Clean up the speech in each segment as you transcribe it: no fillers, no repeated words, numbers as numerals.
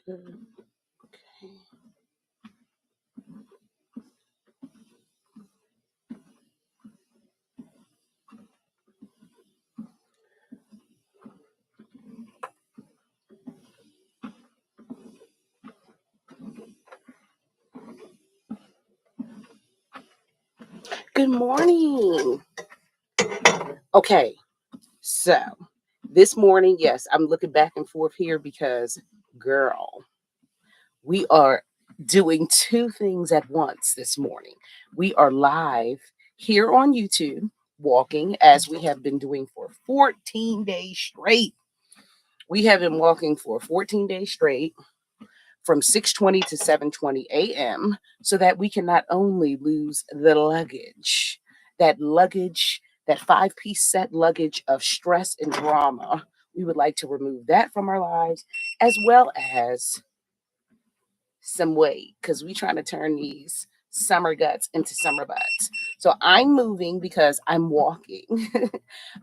Good morning. Okay, so this morning, yes, I'm looking back and forth here because, girl, we are doing two things at once this morning. We are live here on YouTube, walking as we have been doing for 14 days straight. We have been walking for 14 days straight from 6:20 to 7:20 a.m. so that we can not only lose the luggage, that five-piece set luggage of stress and drama. We would like to remove that from our lives as well as some weight because we're trying to turn these summer guts into summer butts. So I'm moving because I'm walking.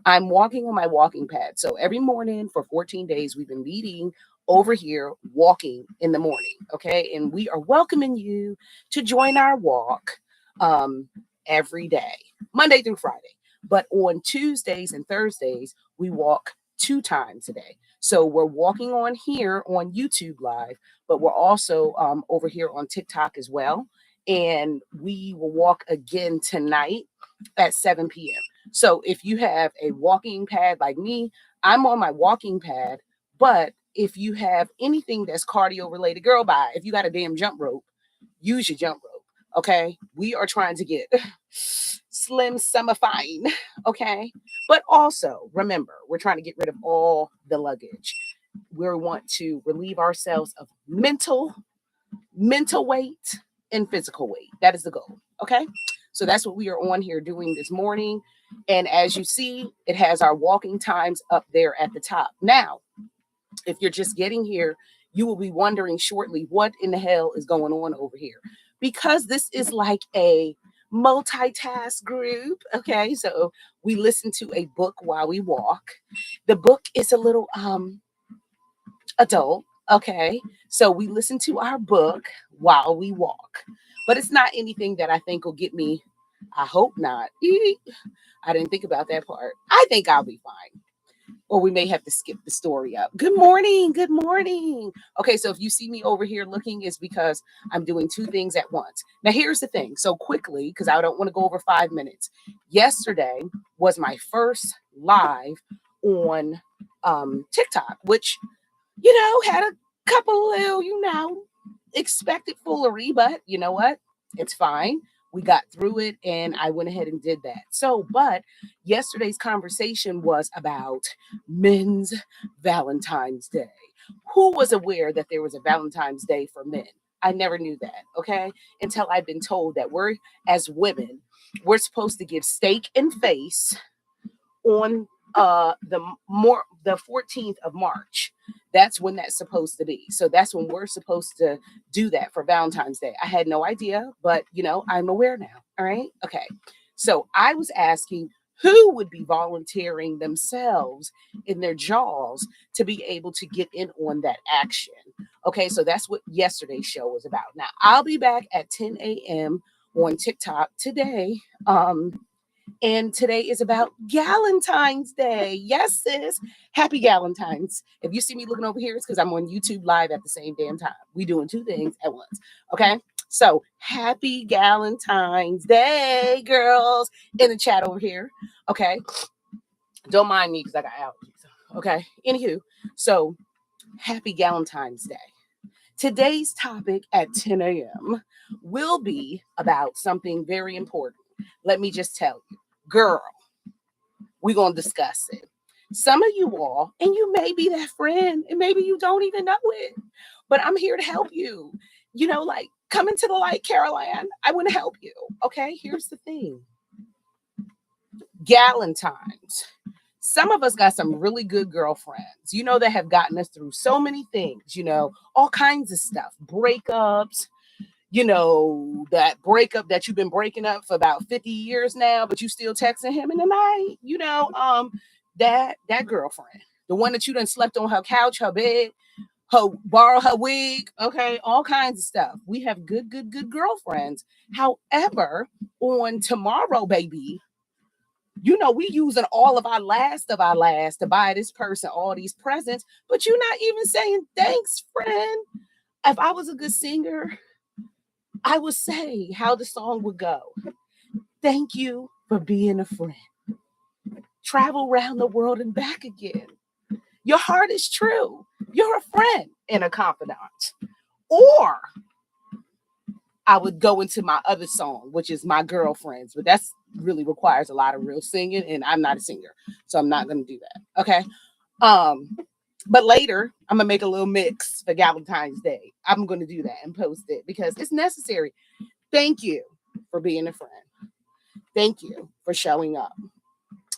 I'm walking on my walking pad. So every morning for 14 days, we've been meeting over here walking in the morning. Okay. And we are welcoming you to join our walk um, every day, Monday through Friday. But on Tuesdays and Thursdays, we walk two times a day. So we're walking on here on YouTube Live, but we're also over here on TikTok as well. And we will walk again tonight at 7 p.m. So if you have a walking pad like me, I'm on my walking pad. But if you have anything that's cardio related, girl, bye. If you got a damn jump rope, use your jump rope. Okay. We are trying to get slim summer fine. Okay. But also remember, we're trying to get rid of all the luggage. We want to relieve ourselves of mental weight and physical weight. That is the goal. Okay. So that's what we are on here doing this morning. And as you see, it has our walking times up there at the top. Now, if you're just getting here, you will be wondering shortly what in the hell is going on over here. Because this is like a multitask group. Okay. So we listen to a book while we walk. The book is a little adult. Okay. So we listen to our book while we walk. But it's not anything that I think will get me. I hope not. I didn't think about that part. I think I'll be fine. Or we may have to skip the story up. Good morning. Good morning. Okay, so if you see me over here looking, it's because I'm doing two things at once. Now, here's the thing. So quickly, because I don't want to go over 5 minutes. Yesterday was my first live on TikTok, which had a couple little, expected foolery, but you know what? It's fine. We got through it and I went ahead and did that. So, but yesterday's conversation was about men's Valentine's Day. Who was aware that there was a Valentine's Day for men? I never knew that, okay? Until I've been told that as women, we're supposed to give steak and face on the 14th of March. That's when that's supposed to be. So that's when we're supposed to do that for Valentine's Day. I had no idea, but I'm aware now. All right. Okay. So I was asking who would be volunteering themselves in their jaws to be able to get in on that action. Okay. So that's what yesterday's show was about. Now I'll be back at 10 a.m. on TikTok today. And today is about Galentine's Day. Yes, sis. Happy Galentine's. If you see me looking over here, it's because I'm on YouTube Live at the same damn time. We doing two things at once. Okay. So happy Galentine's Day, girls, in the chat over here. Okay. Don't mind me because I got allergies. Okay. Anywho, so happy Galentine's Day. Today's topic at 10 a.m. will be about something very important. Let me just tell you, girl, we're going to discuss it. Some of you all, and you may be that friend, and maybe you don't even know it, but I'm here to help you. Like, come into the light, Caroline. I want to help you. Okay, here's the thing. Galentine's. Some of us got some really good girlfriends, that have gotten us through so many things, all kinds of stuff, breakups, that breakup that you've been breaking up for about 50 years now, but you still texting him in the night, that girlfriend, the one that you done slept on her couch, her bed, borrow her wig, okay, all kinds of stuff. We have good girlfriends. However, on tomorrow, baby, we using all of our last to buy this person all these presents, but you're not even saying thanks, friend. If I was a good singer, I would say how the song would go. Thank you for being a friend. Travel around the world and back again. Your heart is true. You're a friend and a confidant. Or I would go into my other song, which is My Girlfriends, but that's really requires a lot of real singing, and I'm not a singer, so I'm not going to do that. Okay. But later I'm gonna make a little mix for Valentine's Day. I'm gonna do that and post it because it's necessary. Thank you for being a friend. Thank you for showing up.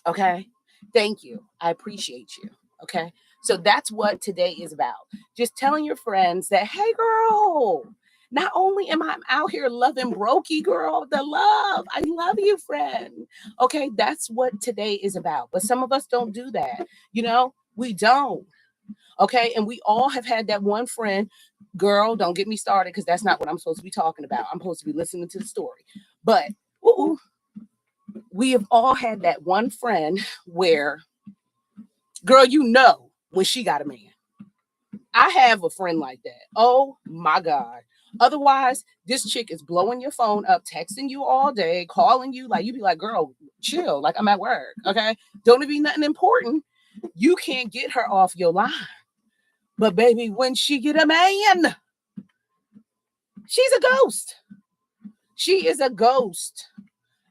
Okay. Thank you. I appreciate you. Okay. So that's what today is about. Just telling your friends that, hey, girl, not only am I out here loving Brokey, girl, the love. I love you, friend. Okay. That's what today is about. But some of us don't do that. We don't. Okay. And we all have had that one friend. Girl, don't get me started because that's not what I'm supposed to be talking about. I'm supposed to be listening to the story. But we have all had that one friend where, girl, when she got a man. I have a friend like that. Oh my God. Otherwise, this chick is blowing your phone up, texting you all day, calling you. Like, you be like, girl, chill. Like, I'm at work. Okay. Don't it be nothing important. You can't get her off your line. But baby, when she get a man, she's a ghost. She is a ghost.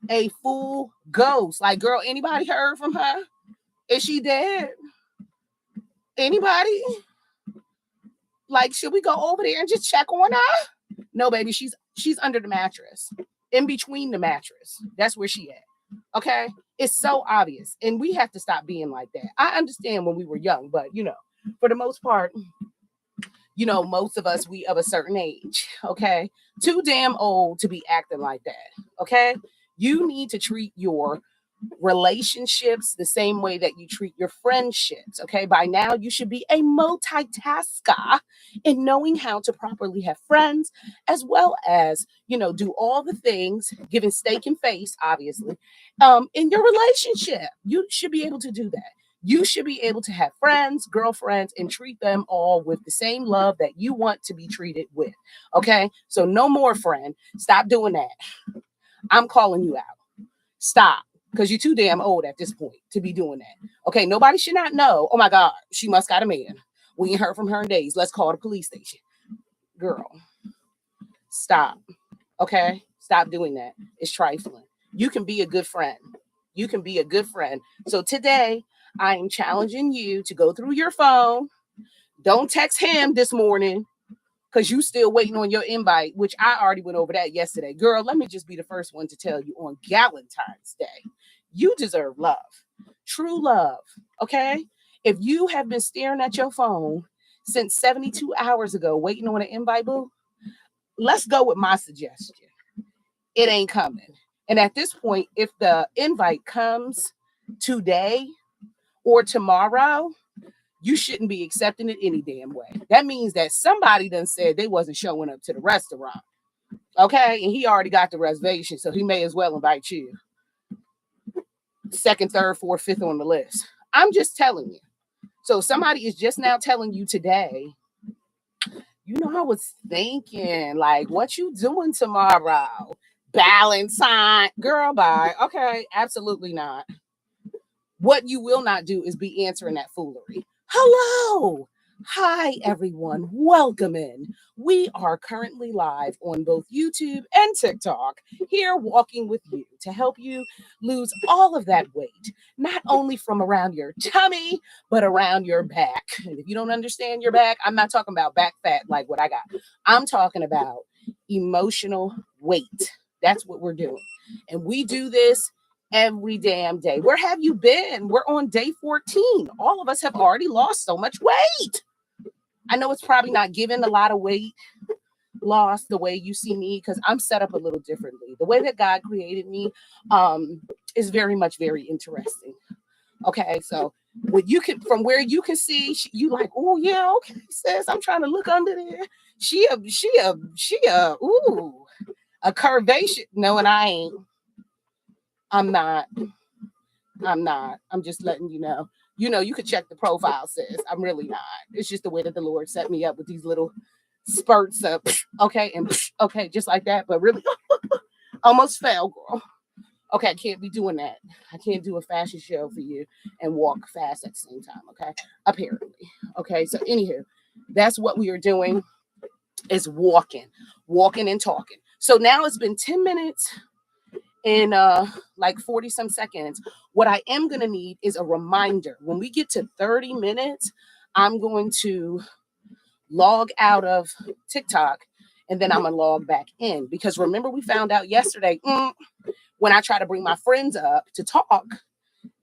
A full ghost. Like, girl, anybody heard from her? Is she dead? Anybody? Like, should we go over there and just check on her? No, baby, she's under the mattress. In between the mattress. That's where she at. Okay? It's so obvious. And we have to stop being like that. I understand when we were young, but for the most part, most of us, we of a certain age, okay? Too damn old to be acting like that, okay? You need to treat your relationships the same way that you treat your friendships, okay? By now, you should be a multitasker in knowing how to properly have friends, as well as, do all the things, giving steak and face, obviously, in your relationship. You should be able to do that. You should be able to have friends, girlfriends, and treat them all with the same love that you want to be treated with. Okay. So no more, friend. Stop doing that. I'm calling you out. Stop. Because you're too damn old at this point to be doing that. Okay. Nobody should not know. Oh my God, she must got a man. We ain't heard from her in days. Let's call the police station. Girl, stop. Okay. Stop doing that. It's trifling. You can be a good friend. You can be a good friend. So today, I am challenging you to go through your phone. Don't text him this morning because you still waiting on your invite, which I already went over that yesterday. Girl, let me just be the first one to tell you on Valentine's Day, you deserve love, true love, okay? If you have been staring at your phone since 72 hours ago waiting on an invite, boo, let's go with my suggestion. It ain't coming. And at this point, if the invite comes today, or tomorrow, you shouldn't be accepting it any damn way. That means that somebody done said they wasn't showing up to the restaurant. Okay. And he already got the reservation, so he may as well invite you. Second, third, fourth, fifth on the list. I'm just telling you. So somebody is just now telling you today, I was thinking, like, what you doing tomorrow? Valentine. Girl, bye. Okay. Absolutely not. What you will not do is be answering that foolery. Hello. Hi, everyone. Welcome in. We are currently live on both YouTube and TikTok, here walking with you to help you lose all of that weight, not only from around your tummy, but around your back. And if you don't understand your back, I'm not talking about back fat like what I got. I'm talking about emotional weight. That's what we're doing. And we do this every damn day. Where have you been? We're on day 14. All of us have already lost so much weight. I know it's probably not giving a lot of weight loss the way you see me, because I'm set up a little differently. The way that God created me is very much very interesting. Okay, so when you can, from where you can see, you like, oh yeah, okay, sis, I'm trying to look under there. Ooh, a curvation. No, and I ain't. I'm not. I'm not. I'm just letting you know. You know, you could check the profile, sis. I'm really not. It's just the way that the Lord set me up with these little spurts of okay and okay, just like that. But really, almost fell, girl. Okay, I can't be doing that. I can't do a fashion show for you and walk fast at the same time. Okay, apparently. Okay, so anywho, that's what we are doing is walking and talking. So now it's been 10 minutes in like 40 some seconds. What I am going to need is a reminder. When we get to 30 minutes, I'm going to log out of TikTok and then I'm going to log back in, because remember we found out yesterday when I try to bring my friends up to talk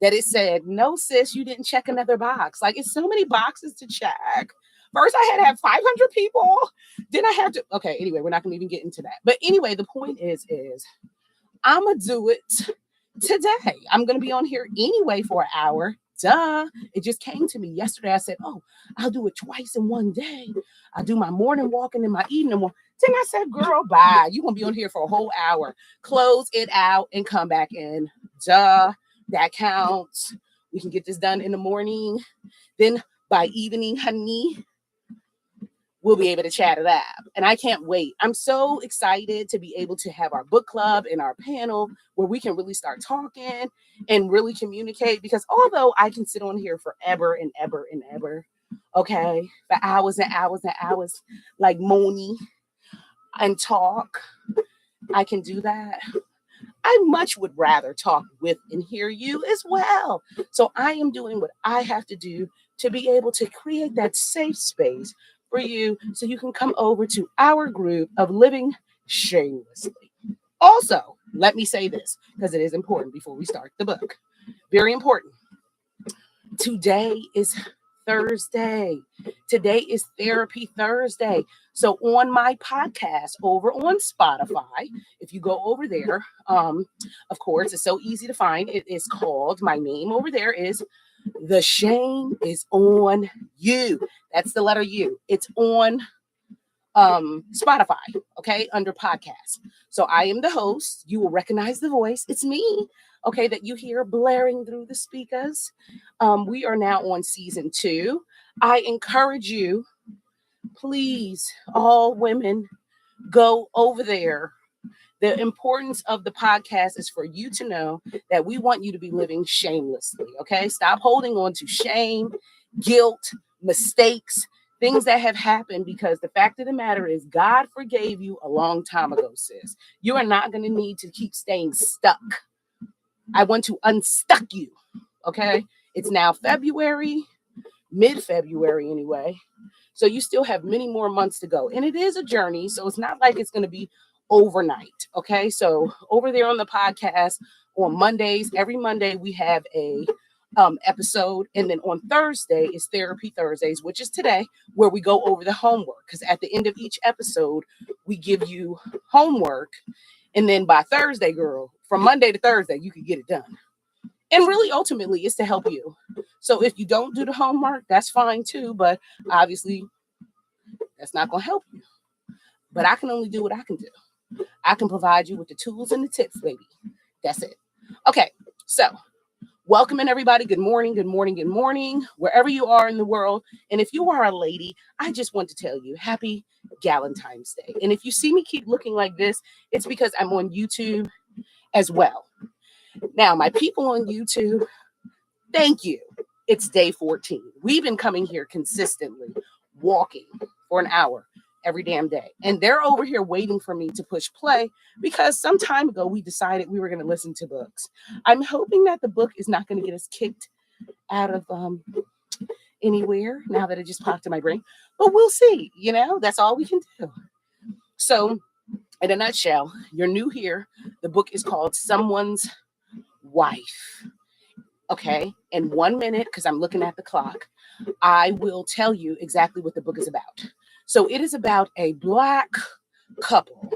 that it said, no, sis, you didn't check another box. Like, it's so many boxes to check. First, I had to have 500 people. Then I have to. Okay, anyway, we're not going to even get into that. But anyway, the point is I'm going to do it today. I'm going to be on here anyway for an hour. Duh. It just came to me yesterday. I said, oh, I'll do it twice in one day. I'll do my morning walking and my evening walk. Then I said, girl, bye. You're going to be on here for a whole hour. Close it out and come back in. Duh. That counts. We can get this done in the morning. Then by evening, honey, we'll be able to chat it up. And I can't wait. I'm so excited to be able to have our book club and our panel where we can really start talking and really communicate. Because although I can sit on here forever and ever and ever, okay, for hours and hours and hours, like Moni, and talk, I can do that. I much would rather talk with and hear you as well. So I am doing what I have to do to be able to create that safe space for you so you can come over to our group of Living Shamelessly. Also, let me say this because it is important before we start the book. Very important. Today is Thursday. Today is Therapy Thursday. So on my podcast over on Spotify, if you go over there, of course, it's so easy to find. It is called, my name over there is The Shame is on You. That's the letter U. It's on Spotify, okay, under podcast. So I am the host. You will recognize the voice. It's me, okay, that you hear blaring through the speakers. We are now on season 2. I encourage you, please, all women, go over there. The importance of the podcast is for you to know that we want you to be living shamelessly, okay? Stop holding on to shame, guilt, mistakes, things that have happened, because the fact of the matter is God forgave you a long time ago, sis. You are not going to need to keep staying stuck. I want to unstuck you, okay? It's now February, mid-February anyway. So you still have many more months to go. And it is a journey, so it's not like it's going to be overnight, okay? So over there on the podcast on Mondays, every Monday we have a episode, and then on Thursday is Therapy Thursdays, which is today, where we go over the homework, because at the end of each episode we give you homework, and then by Thursday, girl, from Monday to Thursday you can get it done. And really, ultimately, it's to help you. So if you don't do the homework, that's fine too, but obviously that's not going to help you. But I can only do what I can do. I can provide you with the tools and the tips, baby. That's it. Okay, so welcome in, everybody. Good morning, good morning, good morning, wherever you are in the world. And if you are a lady, I just want to tell you, happy Galentine's Day. And if you see me keep looking like this, it's because I'm on YouTube as well. Now, my people on YouTube, thank you. It's day 14. We've been coming here consistently, walking for an hour every damn day. And they're over here waiting for me to push play because some time ago we decided we were going to listen to books. I'm hoping that the book is not going to get us kicked out of anywhere now that it just popped in my brain. But we'll see. You know, that's all we can do. So, in a nutshell, you're new here. The book is called Someone's Wife. Okay, in 1 minute, because I'm looking at the clock, I will tell you exactly what the book is about. So it is about a Black couple,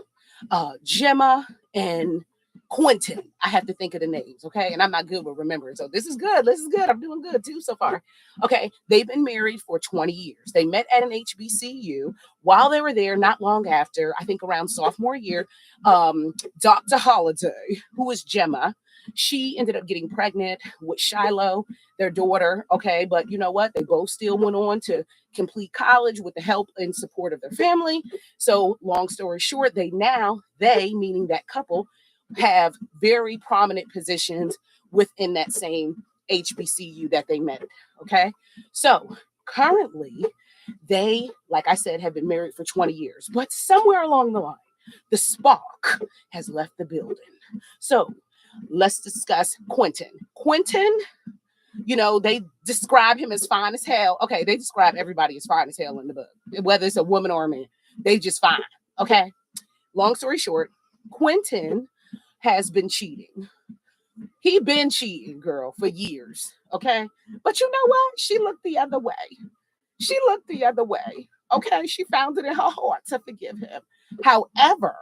Gemma and Quentin. I have to think of the names, okay? And I'm not good with remembering. So this is good. This is good. I'm doing good too so far. Okay. They've been married for 20 years. They met at an HBCU. While they were there, not long after, I think around sophomore year, Dr. Holiday, who is Gemma, she ended up getting pregnant with Shiloh, their daughter. Okay. But you know what? They both still went on to complete college with the help and support of their family. So long story short, they meaning that couple, have very prominent positions within that same HBCU that they met. Okay. So currently, they, like I said, have been married for 20 years, but somewhere along the line, the spark has left the building. So let's discuss Quentin. Quentin, you know, they describe him as fine as hell. Okay. They describe everybody as fine as hell in the book, whether it's a woman or a man. They just fine. Okay. Long story short, Quentin has been cheating. He been cheating, girl, for years. Okay. But you know what? She looked the other way. She looked the other way. Okay. She found it in her heart to forgive him. However,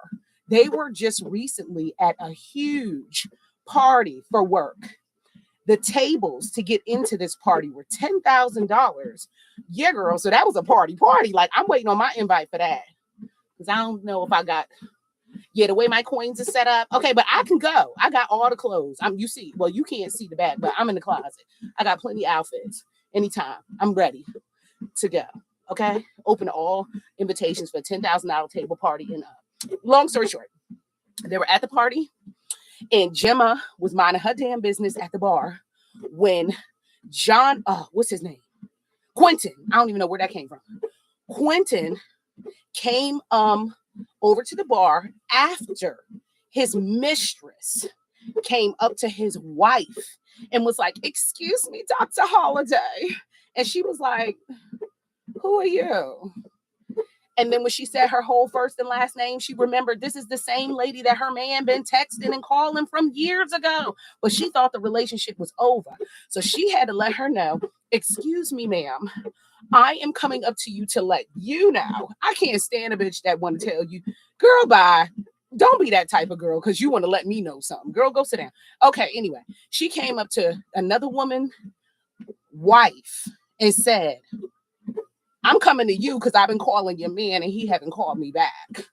they were just recently at a huge party for work. The tables to get into this party were $10,000. Yeah, girl. So that was a party. Like, I'm waiting on my invite for that. Because I don't know if I got, the way my coins are set up. Okay, but I can go. I got all the clothes. You see, well, you can't see the back, but I'm in the closet. I got plenty of outfits. Anytime. I'm ready to go. Okay. Open all invitations for a $10,000 table party and up. Long story short, they were at the party and Gemma was minding her damn business at the bar when what's his name? Quentin. I don't even know where that came from. Quentin came over to the bar after his mistress came up to his wife and was like, "Excuse me, Dr. Holiday." And she was like, "Who are you?" And then when she said her whole first and last name, she remembered this is the same lady that her man been texting and calling from years ago. But she thought the relationship was over. So she had to let her know, "Excuse me, ma'am, I am coming up to you to let you know. I can't stand a bitch that want to tell you, girl, bye. Don't be that type of girl because you want to let me know something. Girl, go sit down." Okay, anyway, she came up to another woman, wife, and said, "I'm coming to you because I've been calling your man and he haven't called me back.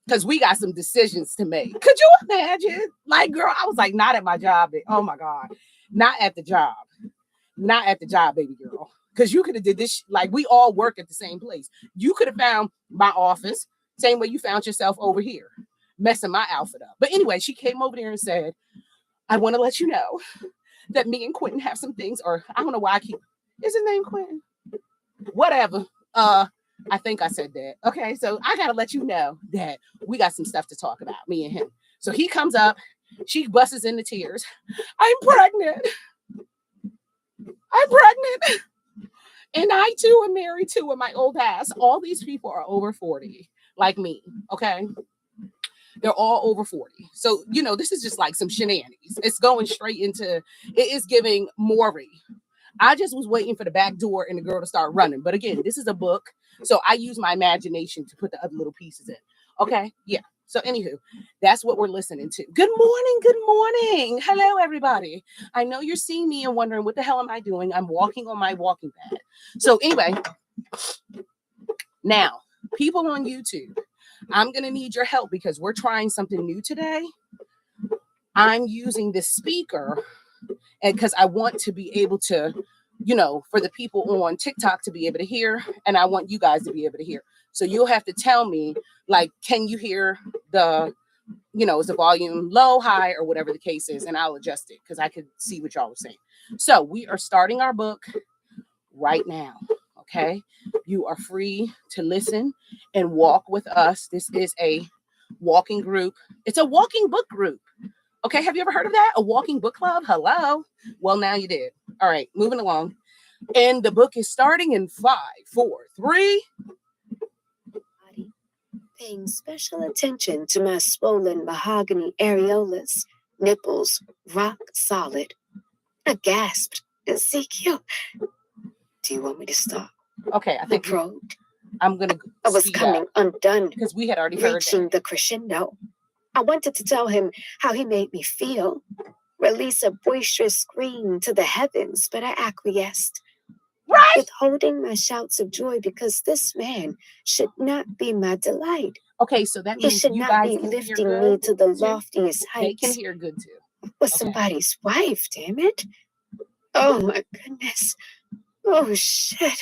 Because we got some decisions to make." Could you imagine? Like, girl, I was like, not at my job. Oh my God. Not at the job. Not at the job, baby girl. Because you could have did this. Like, we all work at the same place. You could have found my office same way you found yourself over here, messing my outfit up. But anyway, she came over there and said, "I want to let you know that me and Quentin have some things," or I don't know why is his name Quentin? Whatever. I think I said that. Okay, so I gotta let you know that we got some stuff to talk about, me and him. So he comes up, she busts into tears. I'm pregnant. And I too am married too in my old ass. All these people are over 40, like me. Okay. They're all over 40. So, you know, this is just like some shenanigans. It's going straight into, it is giving Maury. I just was waiting for the back door and the girl to start running. But again, this is a book. So I use my imagination to put the other little pieces in. Okay. Yeah. So anywho, that's what we're listening to. Good morning. Good morning. Hello, everybody. I know you're seeing me and wondering, what the hell am I doing? I'm walking on my walking pad. So anyway, now people on YouTube, I'm going to need your help because we're trying something new today. I'm using this speaker and because I want to be able to, you know, for the people on TikTok to be able to hear, and I want you guys to be able to hear. So you'll have to tell me, like, can you hear the, you know, is the volume low, high, or whatever the case is, and I'll adjust it because I could see what y'all were saying. So we are starting our book right now. Okay. You are free to listen and walk with us. This is a walking group. It's a walking book group. Okay. Have you ever heard of that? A walking book club? Hello. Well, now you did. All right. Moving along. And the book is starting in 5, 4, 3. Paying special attention to my swollen mahogany areolas, nipples rock solid. I gasped. "Ezekiel, do you want me to stop?" Okay, I think probed. I'm gonna. I was coming undone because we had already heard reaching the crescendo. I wanted to tell him how he made me feel, release a boisterous scream to the heavens, but I acquiesced, Right? withholding my shouts of joy because this man should not be my delight. Okay, so that He means should you not guys be can hear lifting good me to the too? loftiest They can heights. hear good too. Was Okay. somebody's wife, damn it. Oh my goodness. Oh shit.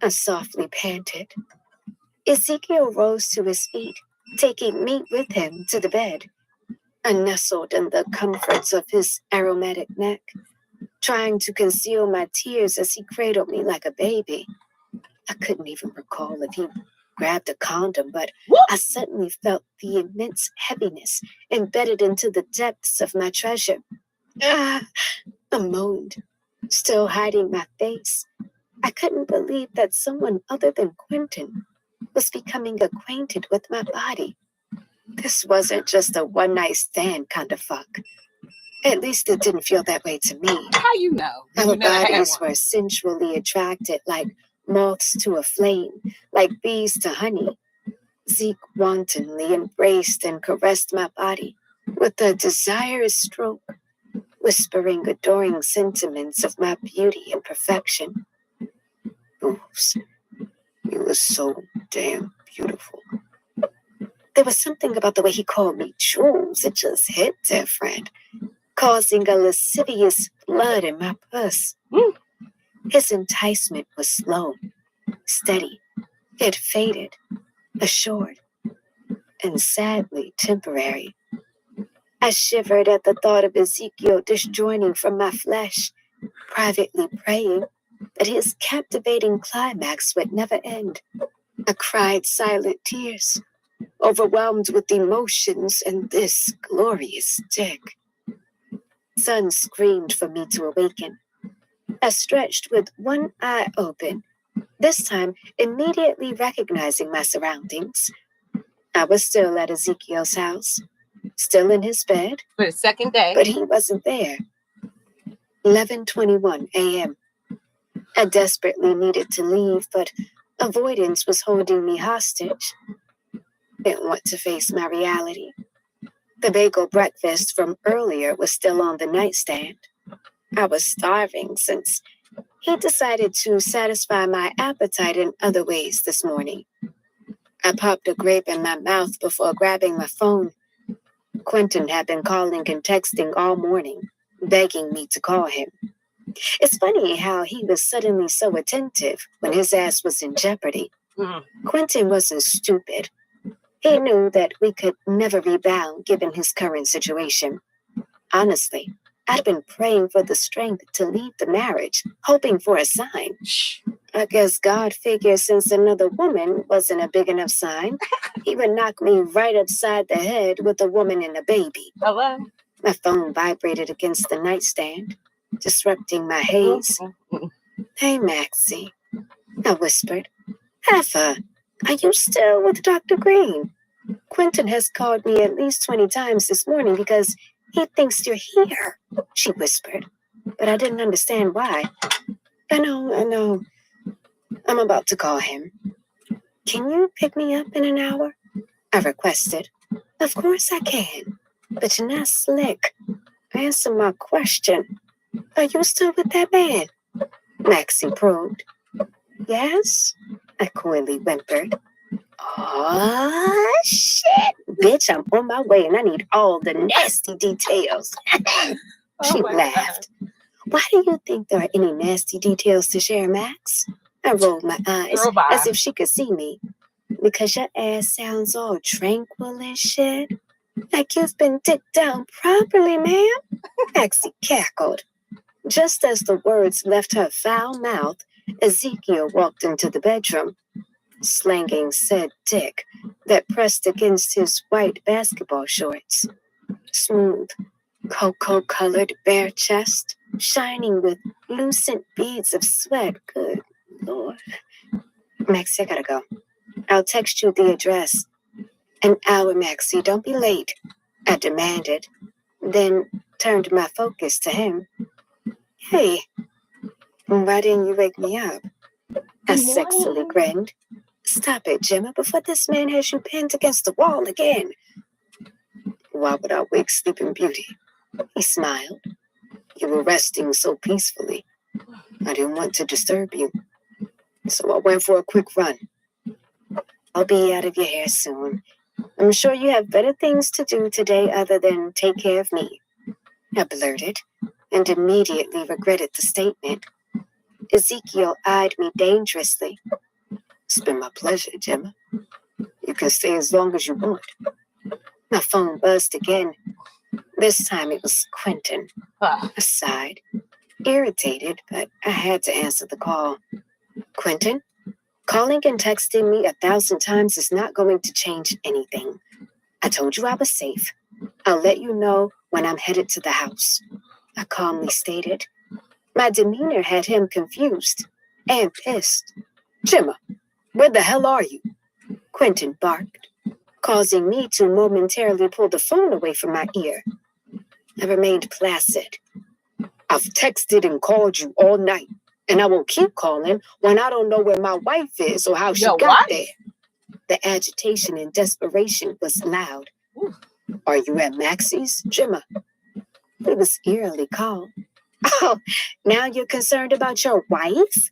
I softly panted. Ezekiel rose to his feet, taking me with him to the bed. I nestled in the comforts of his aromatic neck, trying to conceal my tears as he cradled me like a baby. I couldn't even recall if he grabbed a condom, but I suddenly felt the immense heaviness embedded into the depths of my treasure. I moaned, still hiding my face. I couldn't believe that someone other than Quentin was becoming acquainted with my body. This wasn't just a one-night stand kind of fuck. At least it didn't feel that way to me. How you know? Our You never had bodies one. were sensually attracted like moths to a flame, like bees to honey. Zeke wantonly embraced and caressed my body with a desirous stroke, whispering adoring sentiments of my beauty and perfection. Oops, he was so damn beautiful. There was something about the way he called me Jules. It just hit different, causing a lascivious flood in my puss. His enticement was slow, steady. It faded, assured, and sadly temporary. I shivered at the thought of Ezekiel disjoining from my flesh, privately praying that his captivating climax would never end. I cried silent tears, overwhelmed with emotions and this glorious dick. Sun screamed for me to awaken. I stretched with one eye open, this time immediately recognizing my surroundings. I was still at Ezekiel's house, still in his bed. For the second day. But he wasn't there. 11:21 a.m. I desperately needed to leave, but avoidance was holding me hostage. Didn't want to face my reality. The bagel breakfast from earlier was still on the nightstand. I was starving since he decided to satisfy my appetite in other ways this morning. I popped a grape in my mouth before grabbing my phone. Quentin had been calling and texting all morning, begging me to call him. It's funny how he was suddenly so attentive when his ass was in jeopardy. Quentin wasn't stupid. He knew that we could never rebound given his current situation. Honestly, I'd been praying for the strength to leave the marriage, hoping for a sign. I guess God figured since another woman wasn't a big enough sign, he would knock me right upside the head with a woman and a baby. Hello? My phone vibrated against the nightstand, disrupting my haze. Hey, Maxie, I whispered. Heifer, are you still with Dr. Green? Quentin has called me at least 20 times this morning because he thinks you're here, she whispered. But I didn't understand why. I know. I'm about to call him. Can you pick me up in an hour? I requested. Of course I can, but you're not slick. Answer my question. Are you still with that man? Maxie probed. Yes? I coyly whimpered. Oh, shit. Bitch, I'm on my way and I need all the nasty details. She laughed. Why do you think there are any nasty details to share, Max? I rolled my eyes as if she could see me. Because your ass sounds all tranquil and shit. Like you've been dicked down properly, ma'am. Maxie cackled. Just as the words left her foul mouth, Ezekiel walked into the bedroom, slanging said dick that pressed against his white basketball shorts. Smooth, cocoa-colored bare chest, shining with lucent beads of sweat. Good Lord. Maxie, I gotta go. I'll text you the address. An hour, Maxie. Don't be late, I demanded, then turned my focus to him. Hey, why didn't you wake me up? I sexily grinned. Stop it, Gemma, before this man has you pinned against the wall again. Why would I wake Sleeping Beauty? He smiled. You were resting so peacefully. I didn't want to disturb you, so I went for a quick run. I'll be out of your hair soon. I'm sure you have better things to do today other than take care of me, I blurted, and immediately regretted the statement. Ezekiel eyed me dangerously. It's been my pleasure, Gemma. You can stay as long as you want. My phone buzzed again. This time it was Quentin. I sighed, irritated, but I had to answer the call. Quentin? Calling and texting me 1,000 times is not going to change anything. I told you I was safe. I'll let you know when I'm headed to the house, I calmly stated. My demeanor had him confused and pissed. Gemma, where the hell are you? Quentin barked, causing me to momentarily pull the phone away from my ear. I remained placid. I've texted and called you all night, and I will keep calling when I don't know where my wife is or how she got there. The agitation and desperation was loud. Ooh. Are you at Maxie's, Gemma? It was eerily calm. Oh, now you're concerned about your wife?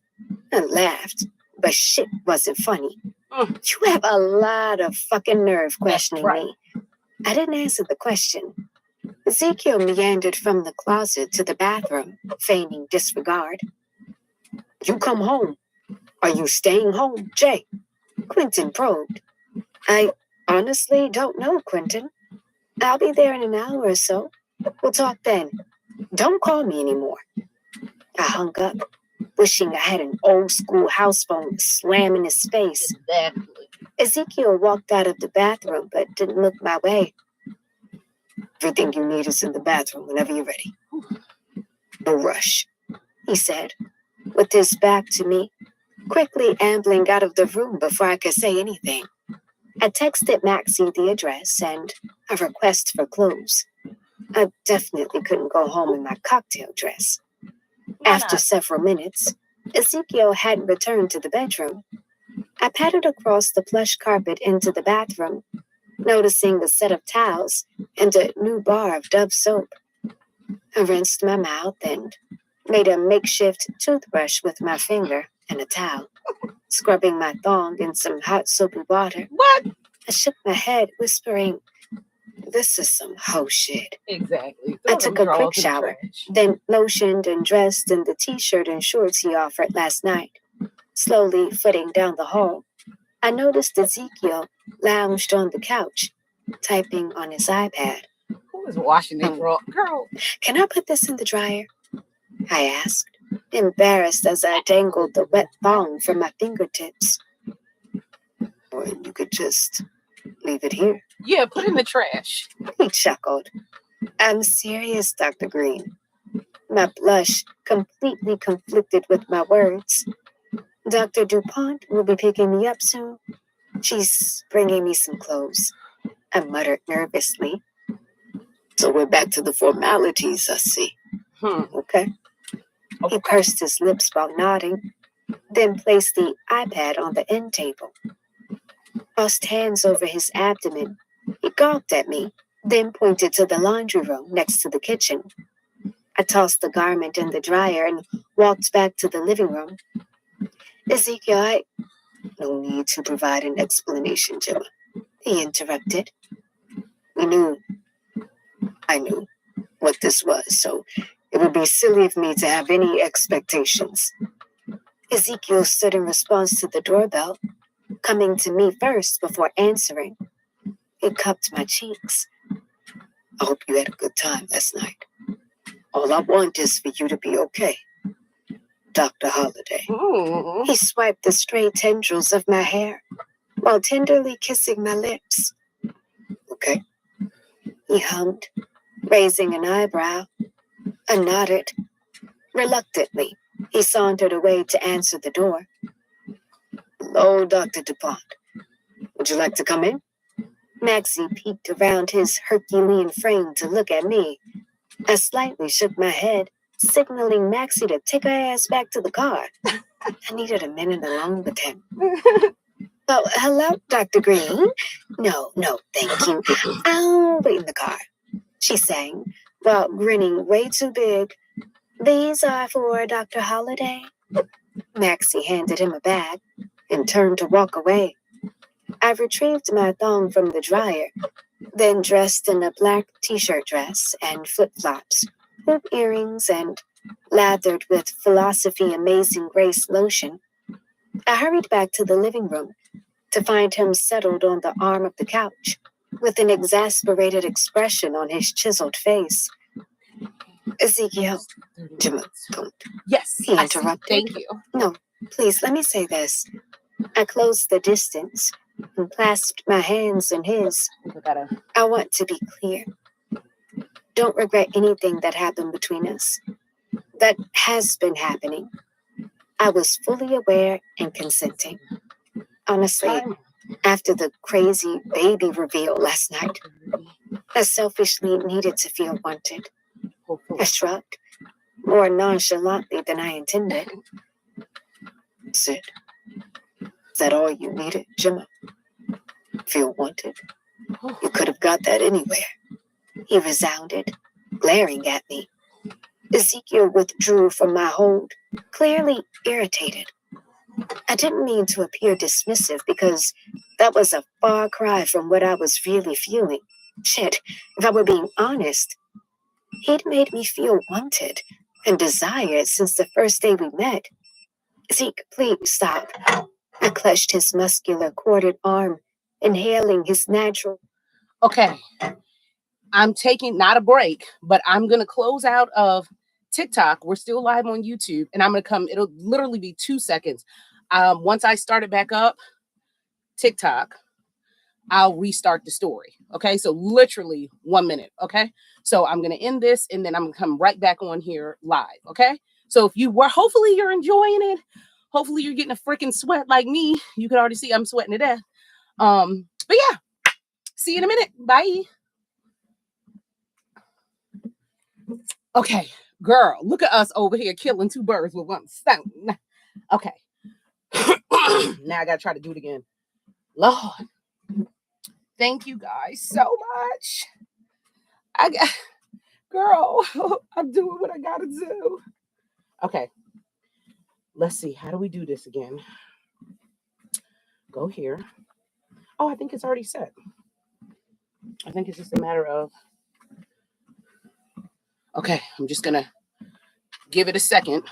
I laughed, but shit wasn't funny. You have a lot of fucking nerve questioning me. I didn't answer the question. Ezekiel meandered from the closet to the bathroom, feigning disregard. You come home. Are you staying home, Jay? Quentin probed. I honestly don't know, Quentin. I'll be there in an hour or so. We'll talk then. Don't call me anymore. I hung up, wishing I had an old school house phone to slam in his face. Exactly. Ezekiel walked out of the bathroom, but didn't look my way. Everything you need is in the bathroom whenever you're ready. No rush, he said, with his back to me, quickly ambling out of the room before I could say anything. I texted Maxie the address and a request for clothes. I definitely couldn't go home in my cocktail dress. After several minutes, Ezekiel hadn't returned to the bedroom. I pattered across the plush carpet into the bathroom, noticing a set of towels and a new bar of Dove soap. I rinsed my mouth and made a makeshift toothbrush with my finger and a towel, scrubbing my thong in some hot soapy water. What? I shook my head, whispering, this is some hoe shit. Exactly. I took a quick shower, then lotioned and dressed in the t-shirt and shorts he offered last night. Slowly footing down the hall, I noticed Ezekiel lounged on the couch, typing on his iPad. Who is washing this girl? Can I put this in the dryer? I asked, embarrassed as I dangled the wet thong from my fingertips. Or you could just leave it here. Yeah, put it in the trash. He chuckled. I'm serious, Dr. Green. My blush completely conflicted with my words. Dr. DuPont will be picking me up soon. She's bringing me some clothes, I muttered nervously. So we're back to the formalities, I see. Okay. He pursed his lips while nodding, then placed the iPad on the end table. Crossed hands over his abdomen. He gawked at me, then pointed to the laundry room next to the kitchen. I tossed the garment in the dryer and walked back to the living room. Ezekiel, no need to provide an explanation, Gemma, he interrupted. I knew what this was, so it would be silly of me to have any expectations. Ezekiel stood in response to the doorbell, coming to me first before answering. He cupped my cheeks. I hope you had a good time last night. All I want is for you to be okay. Dr. Holliday. Ooh. He swiped the stray tendrils of my hair while tenderly kissing my lips. Okay. He hummed, raising an eyebrow. I nodded. Reluctantly, he sauntered away to answer the door. Hello, Dr. DuPont. Would you like to come in? Maxie peeked around his Herculean frame to look at me. I slightly shook my head, signaling Maxie to take her ass back to the car. I needed a minute alone with him. Oh, hello, Dr. Green. No, thank you. I'll wait in the car, she sang, while grinning way too big. These are for Dr. Holliday. Maxie handed him a bag and turned to walk away. I retrieved my thong from the dryer, then dressed in a black t-shirt dress and flip-flops, hoop earrings, and lathered with Philosophy Amazing Grace lotion. I hurried back to the living room to find him settled on the arm of the couch, with an exasperated expression on his chiseled face. Ezekiel, don't. Yes, He interrupted. Thank you. No, please, let me say this. I closed the distance and clasped my hands in his. I want to be clear. Don't regret anything that happened between us. That has been happening. I was fully aware and consenting. Honestly, after the crazy baby reveal last night, I selfishly needed to feel wanted. I shrugged, more nonchalantly than I intended. Sid, is that all you needed, Gemma? Feel wanted? You could have got that anywhere. He resounded, glaring at me. Ezekiel withdrew from my hold, clearly irritated. I didn't mean to appear dismissive because that was a far cry from what I was really feeling. Shit, if I were being honest, he'd made me feel wanted and desired since the first day we met. Zeke, please stop. I clutched his muscular, corded arm, inhaling his natural. Okay. I'm taking not a break, but I'm going to close out of TikTok. We're still live on YouTube, and I'm going to come. It'll literally be 2 seconds. Once I start it back up, TikTok, I'll restart the story. Okay. So literally 1 minute. Okay. So I'm going to end this and then I'm going to come right back on here live. Okay. So if you were, hopefully you're enjoying it. Hopefully you're getting a freaking sweat like me. You can already see I'm sweating to death. But yeah, see you in a minute. Bye. Okay, girl, look at us over here killing two birds with one stone. Okay. Now I gotta try to do it again. Lord, thank you guys so much. Girl, I'm doing what I gotta do. Okay, let's see. How do we do this again? Go here. Oh, I think it's already set. I think it's just a matter of. Okay, I'm just gonna give it a second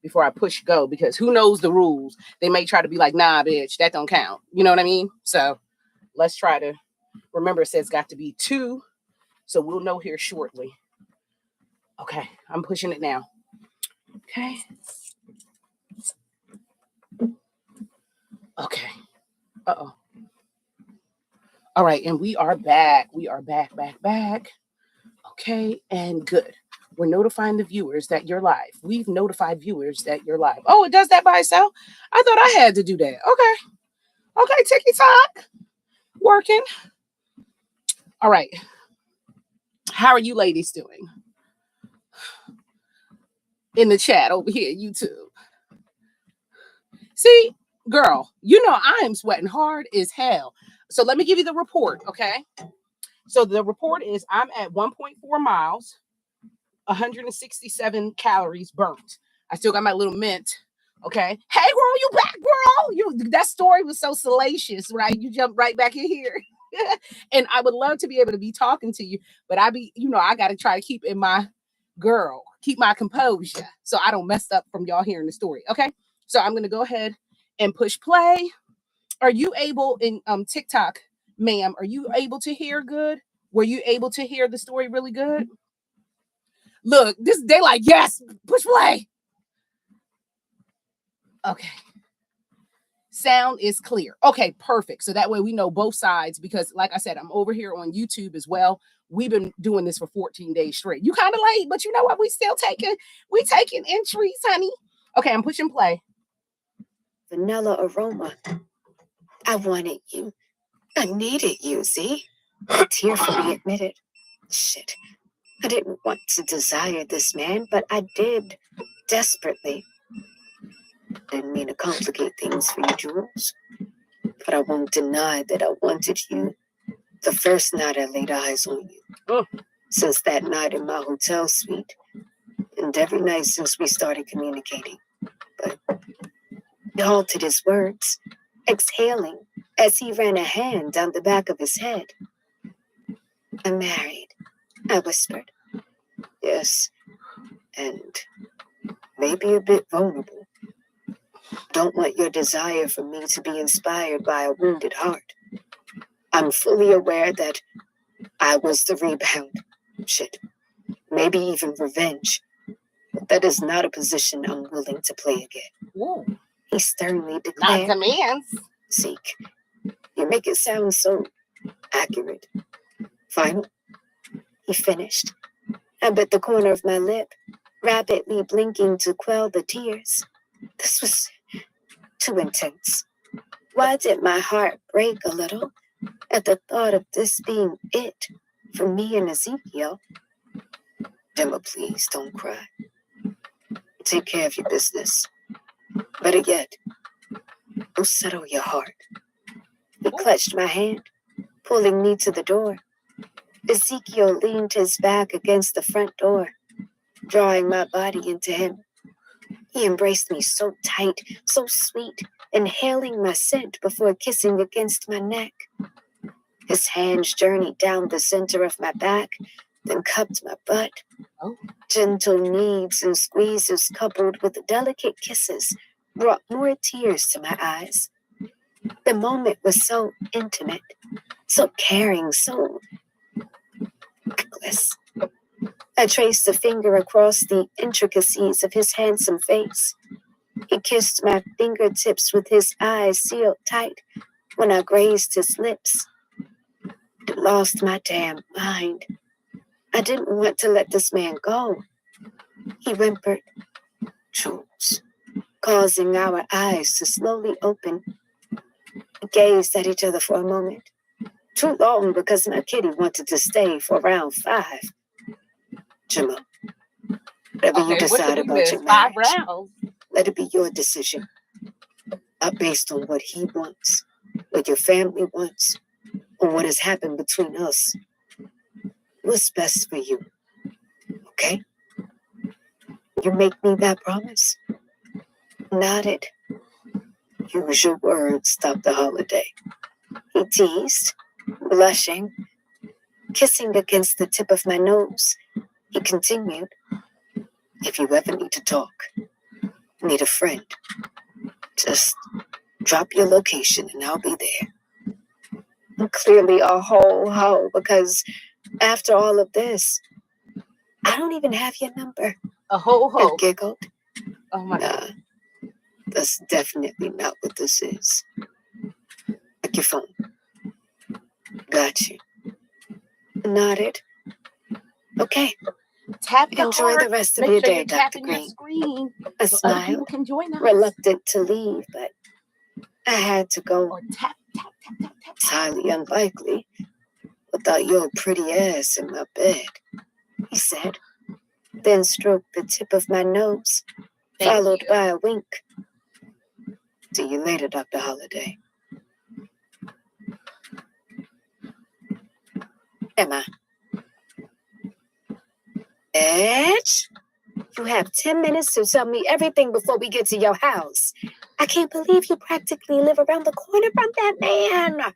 before I push go because who knows the rules? They may try to be like, nah, bitch, that don't count. You know what I mean? So let's try to remember it says got to be 2. So we'll know here shortly. Okay, I'm pushing it now. Okay. Okay. Uh-oh. All right, and we are back. We are back. Okay, and good. We're notifying the viewers that you're live. We've notified viewers that you're live. Oh, it does that by itself? I thought I had to do that. Okay, TikTok. Working. All right. How are you ladies doing? In the chat over here, YouTube. See, girl, you know I am sweating hard as hell. So let me give you the report, okay? So the report is I'm at 1.4 miles, 167 calories burnt. I still got my little mint, okay? Hey, girl, you back, girl? That story was so salacious, right? You jumped right back in here. And I would love to be able to be talking to you, but I got to try to keep my composure so I don't mess up from y'all hearing the story, okay? So I'm going to go ahead and push play. Are you able in TikTok, ma'am, are you able to hear good? Were you able to hear the story really good? Look, they like, yes, push play. Okay. Sound is clear. Okay, perfect. So that way we know both sides because like I said, I'm over here on YouTube as well. We've been doing this for 14 days straight. You kind of late, but you know what? We taking entries, honey. Okay, I'm pushing play. Vanilla aroma. I wanted you. I needed you, see? Tearfully admitted. Shit. I didn't want to desire this man, but I did. Desperately. Didn't mean to complicate things for you, Jules. But I won't deny that I wanted you the first night I laid eyes on you. Mm. Since that night in my hotel suite, and every night since we started communicating. But he halted his words, exhaling as he ran a hand down the back of his head. I'm married, I whispered. Yes, and maybe a bit vulnerable. Don't want your desire for me to be inspired by a wounded heart. I'm fully aware that I was the rebound. Shit. Maybe even revenge. But that is not a position I'm willing to play again. Whoa. He sternly Not declared. demands. Zeke, you make it sound so accurate. Final? He finished. I bit the corner of my lip, rapidly blinking to quell the tears. This was too intense. Why did my heart break a little at the thought of this being it for me and Ezekiel? Gemma, please don't cry. Take care of your business. Better yet, go settle your heart. He clutched my hand, pulling me to the door. Ezekiel leaned his back against the front door, drawing my body into him. He embraced me so tight, so sweet, inhaling my scent before kissing against my neck. His hands journeyed down the center of my back, then cupped my butt. Oh. Gentle kneads and squeezes coupled with delicate kisses brought more tears to my eyes. The moment was so intimate, so caring, so reckless. I traced a finger across the intricacies of his handsome face. He kissed my fingertips with his eyes sealed tight when I grazed his lips. I lost my damn mind. I didn't want to let this man go. He whimpered, Jules, causing our eyes to slowly open. We gazed at each other for a moment. Too long because my kitty wanted to stay for round 5. Gemma, whatever you decide about your 5 marriage, rounds. let it be your decision. Not based on what he wants, what your family wants, or what has happened between us. What's best for you, okay? You make me that promise? Nodded. Use your words, Dr. Holiday. He teased, blushing, kissing against the tip of my nose. He continued, if you ever need to talk, need a friend, just drop your location and I'll be there. I'm clearly a whole hoe because after all of this, I don't even have your number. A ho I ho. giggled. Oh my God. Nah, that's definitely not what this is. Check your phone. Got you. Nodded. Okay. Tap the Enjoy heart. the rest of Make your sure day, you're Dr. tapping your Green. screen I so other people smiled, can join us. reluctant to leave, but I had to go. Or tap, tap, tap, tap, tap. It's highly unlikely without your pretty ass in my bed, he said, then stroked the tip of my nose, Thank followed you. by a wink. See you later, Dr. Holiday. Emma. Edge? You have 10 minutes to tell me everything before we get to your house. I can't believe you practically live around the corner from that man.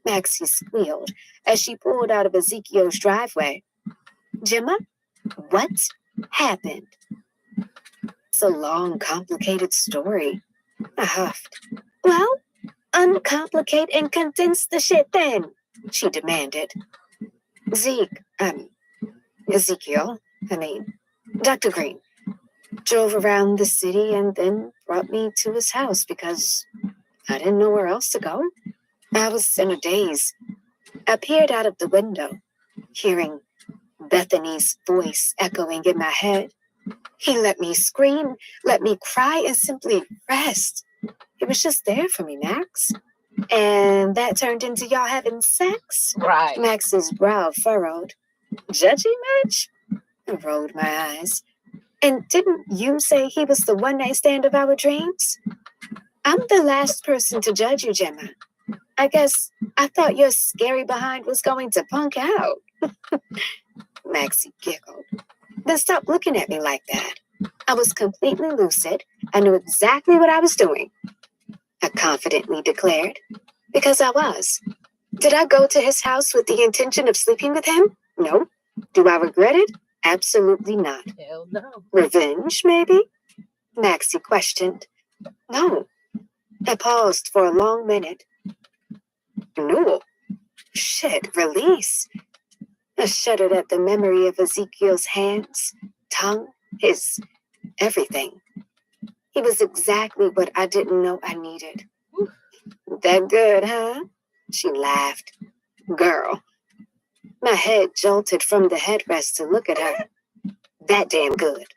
Maxie squealed as she pulled out of Ezekiel's driveway. Gemma, what happened? It's a long, complicated story. I huffed. Well, uncomplicate and condense the shit then, she demanded. Ezekiel, Dr. Green, drove around the city and then brought me to his house because I didn't know where else to go. I was in a daze. I peered out of the window, hearing Bethany's voice echoing in my head. He let me scream, let me cry, and simply rest. It was just there for me, Max. And that turned into y'all having sex? Right. Max's brow furrowed. Judgy much? I rolled my eyes. And didn't you say he was the one-night stand of our dreams? I'm the last person to judge you, Gemma. I guess I thought your scary behind was going to punk out. Maxie giggled. Then stop looking at me like that. I was completely lucid. I knew exactly what I was doing, I confidently declared. Because I was. Did I go to his house with the intention of sleeping with him? No. Do I regret it? Absolutely not. Hell no. Revenge, maybe? Maxie questioned. No. I paused for a long minute. No. Shit, release. I shuddered at the memory of Ezekiel's hands, tongue, his everything. He was exactly what I didn't know I needed. That good, huh? She laughed. Girl. My head jolted from the headrest to look at her. That damn good.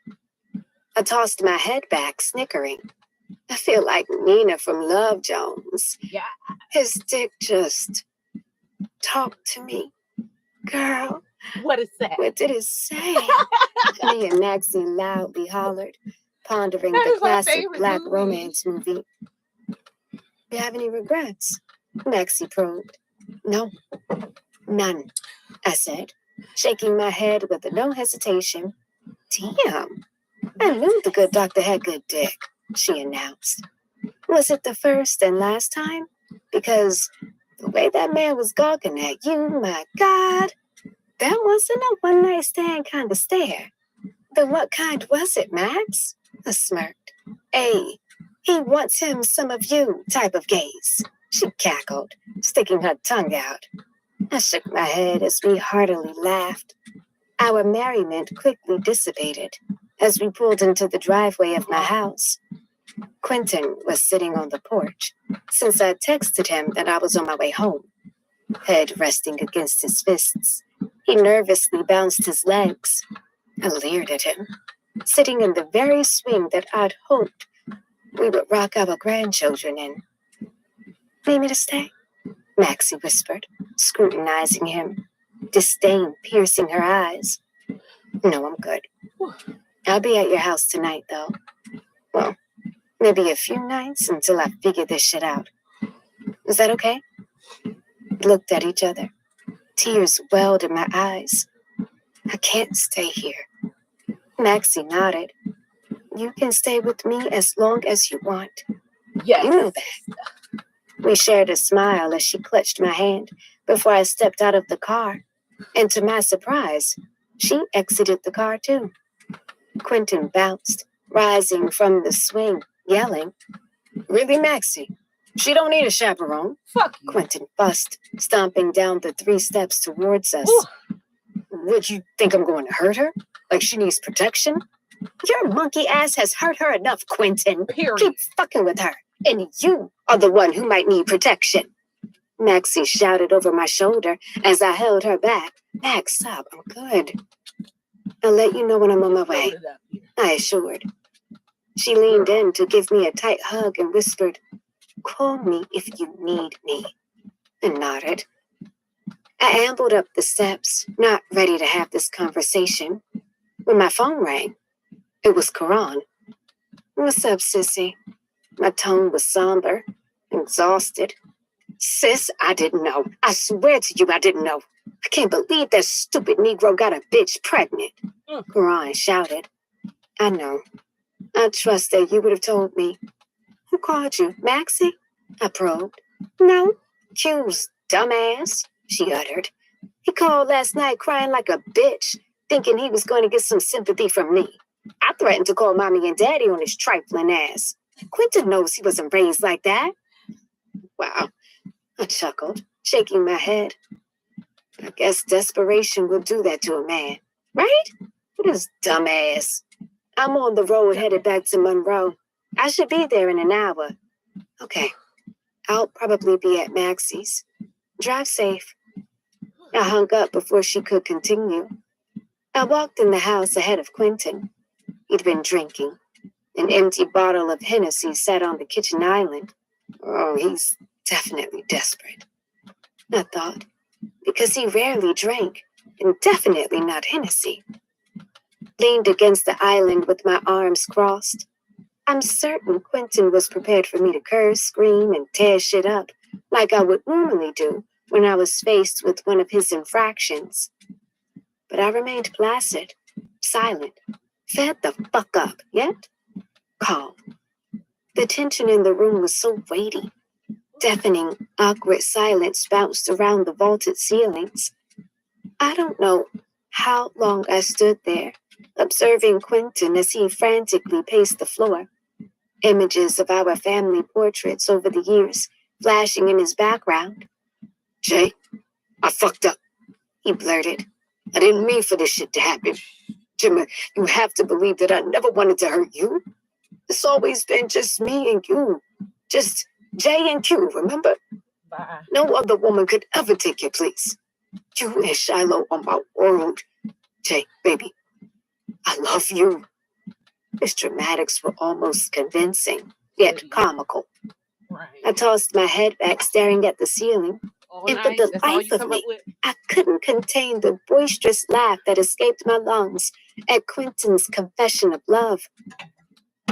I tossed my head back, snickering. I feel like Nina from Love Jones. Yeah. His dick just talked to me. Girl, What is that? what did it say? Me and Maxie loudly hollered, pondering That the is my classic favorite black movie. romance movie. You have any regrets? Maxie probed. No, none, I said, shaking my head with no hesitation. Damn, I knew the good doctor had good dick, she announced. Was it the first and last time? Because the way that man was gawking at you, my God, that wasn't a one-night stand kind of stare. Then what kind was it, Max? I smirked. He wants him some of you type of gaze. She cackled, sticking her tongue out. I shook my head as we heartily laughed. Our merriment quickly dissipated as we pulled into the driveway of my house. Quentin was sitting on the porch, since I texted him that I was on my way home. Head resting against his fists, he nervously bounced his legs. I leered at him, sitting in the very swing that I'd hoped we would rock our grandchildren in. Need me to stay? Maxie whispered, scrutinizing him, disdain piercing her eyes. No, I'm good. I'll be at your house tonight, though. Well, maybe a few nights until I figure this shit out. Is that okay? We looked at each other. Tears welled in my eyes. I can't stay here. Maxie nodded. You can stay with me as long as you want. Yes. You know that. We shared a smile as she clutched my hand before I stepped out of the car. And to my surprise, she exited the car too. Quentin bounced, rising from the swing, yelling, Really, Maxie? She don't need a chaperone. Fuck you. Quentin fussed, stomping down the 3 steps towards us. Ooh. Would you think I'm going to hurt her? Like she needs protection? Your monkey ass has hurt her enough, Quentin. Period. Keep fucking with her, and you are the one who might need protection. Maxie shouted over my shoulder as I held her back. Max, stop, I'm good. I'll let you know when I'm on my way, Load it up here. I assured. She leaned in to give me a tight hug and whispered, Call me if you need me, and nodded. I ambled up the steps, not ready to have this conversation, when my phone rang. It was Karan. What's up, sissy? My tone was somber, exhausted. Sis, I didn't know. I swear to you, I didn't know. I can't believe that stupid Negro got a bitch pregnant. Karan shouted. I know. I trust that you would have told me. Who called you, Maxie? I probed. No, Q's dumbass, she uttered. He called last night crying like a bitch, thinking he was going to get some sympathy from me. I threatened to call mommy and daddy on his trifling ass. Quentin knows he wasn't raised like that. Wow, I chuckled, shaking my head. I guess desperation will do that to a man, right? What is dumbass? I'm on the road headed back to Monroe. I should be there in an hour. Okay, I'll probably be at Maxie's. Drive safe. I hung up before she could continue. I walked in the house ahead of Quentin. He'd been drinking. An empty bottle of Hennessy sat on the kitchen island. Oh, he's definitely desperate, I thought, because he rarely drank, and definitely not Hennessy. Leaned against the island with my arms crossed. I'm certain Quentin was prepared for me to curse, scream, and tear shit up like I would normally do when I was faced with one of his infractions. But I remained placid, silent, fed the fuck up, yet calm. The tension in the room was so weighty. Deafening, awkward silence bounced around the vaulted ceilings. I don't know how long I stood there, observing Quentin as he frantically paced the floor. Images of our family portraits over the years flashing in his background. "Jay, I fucked up," he blurted. "I didn't mean for this shit to happen. Jimmy, you have to believe that I never wanted to hurt you. It's always been just me and you. Just J and Q, remember? Bye. No other woman could ever take your place. You and Shiloh are my world. Jay, baby, I love you." His dramatics were almost convincing, yet comical. Right. I tossed my head back, staring at the ceiling. All And night. for the That's all life you of come me, up with? I couldn't contain the boisterous laugh that escaped my lungs at Quentin's confession of love.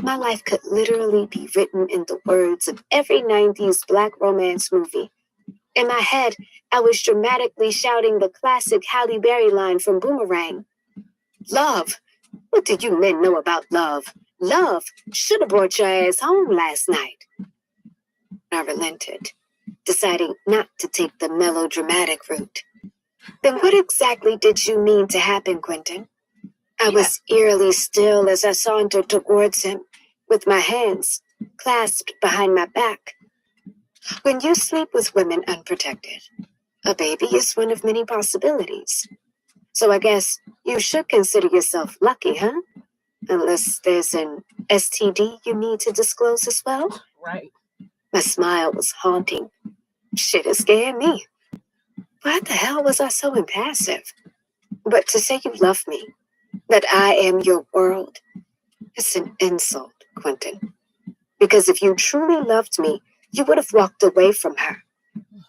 My life could literally be written in the words of every 90s black romance movie. In my head, I was dramatically shouting the classic Halle Berry line from Boomerang. "Love? What do you men know about love? Love should have brought your ass home last night." I relented, deciding not to take the melodramatic route. "Then what exactly did you mean to happen, Quentin?" I was eerily still as I sauntered towards him, with my hands clasped behind my back. When you sleep with women unprotected, a baby is one of many possibilities. So I guess you should consider yourself lucky, huh? Unless there's an STD you need to disclose as well. Right. My smile was haunting. Shit, it scared me. Why the hell was I so impassive? But to say you love me, that I am your world, it's an insult, Quentin. Because if you truly loved me, you would have walked away from her.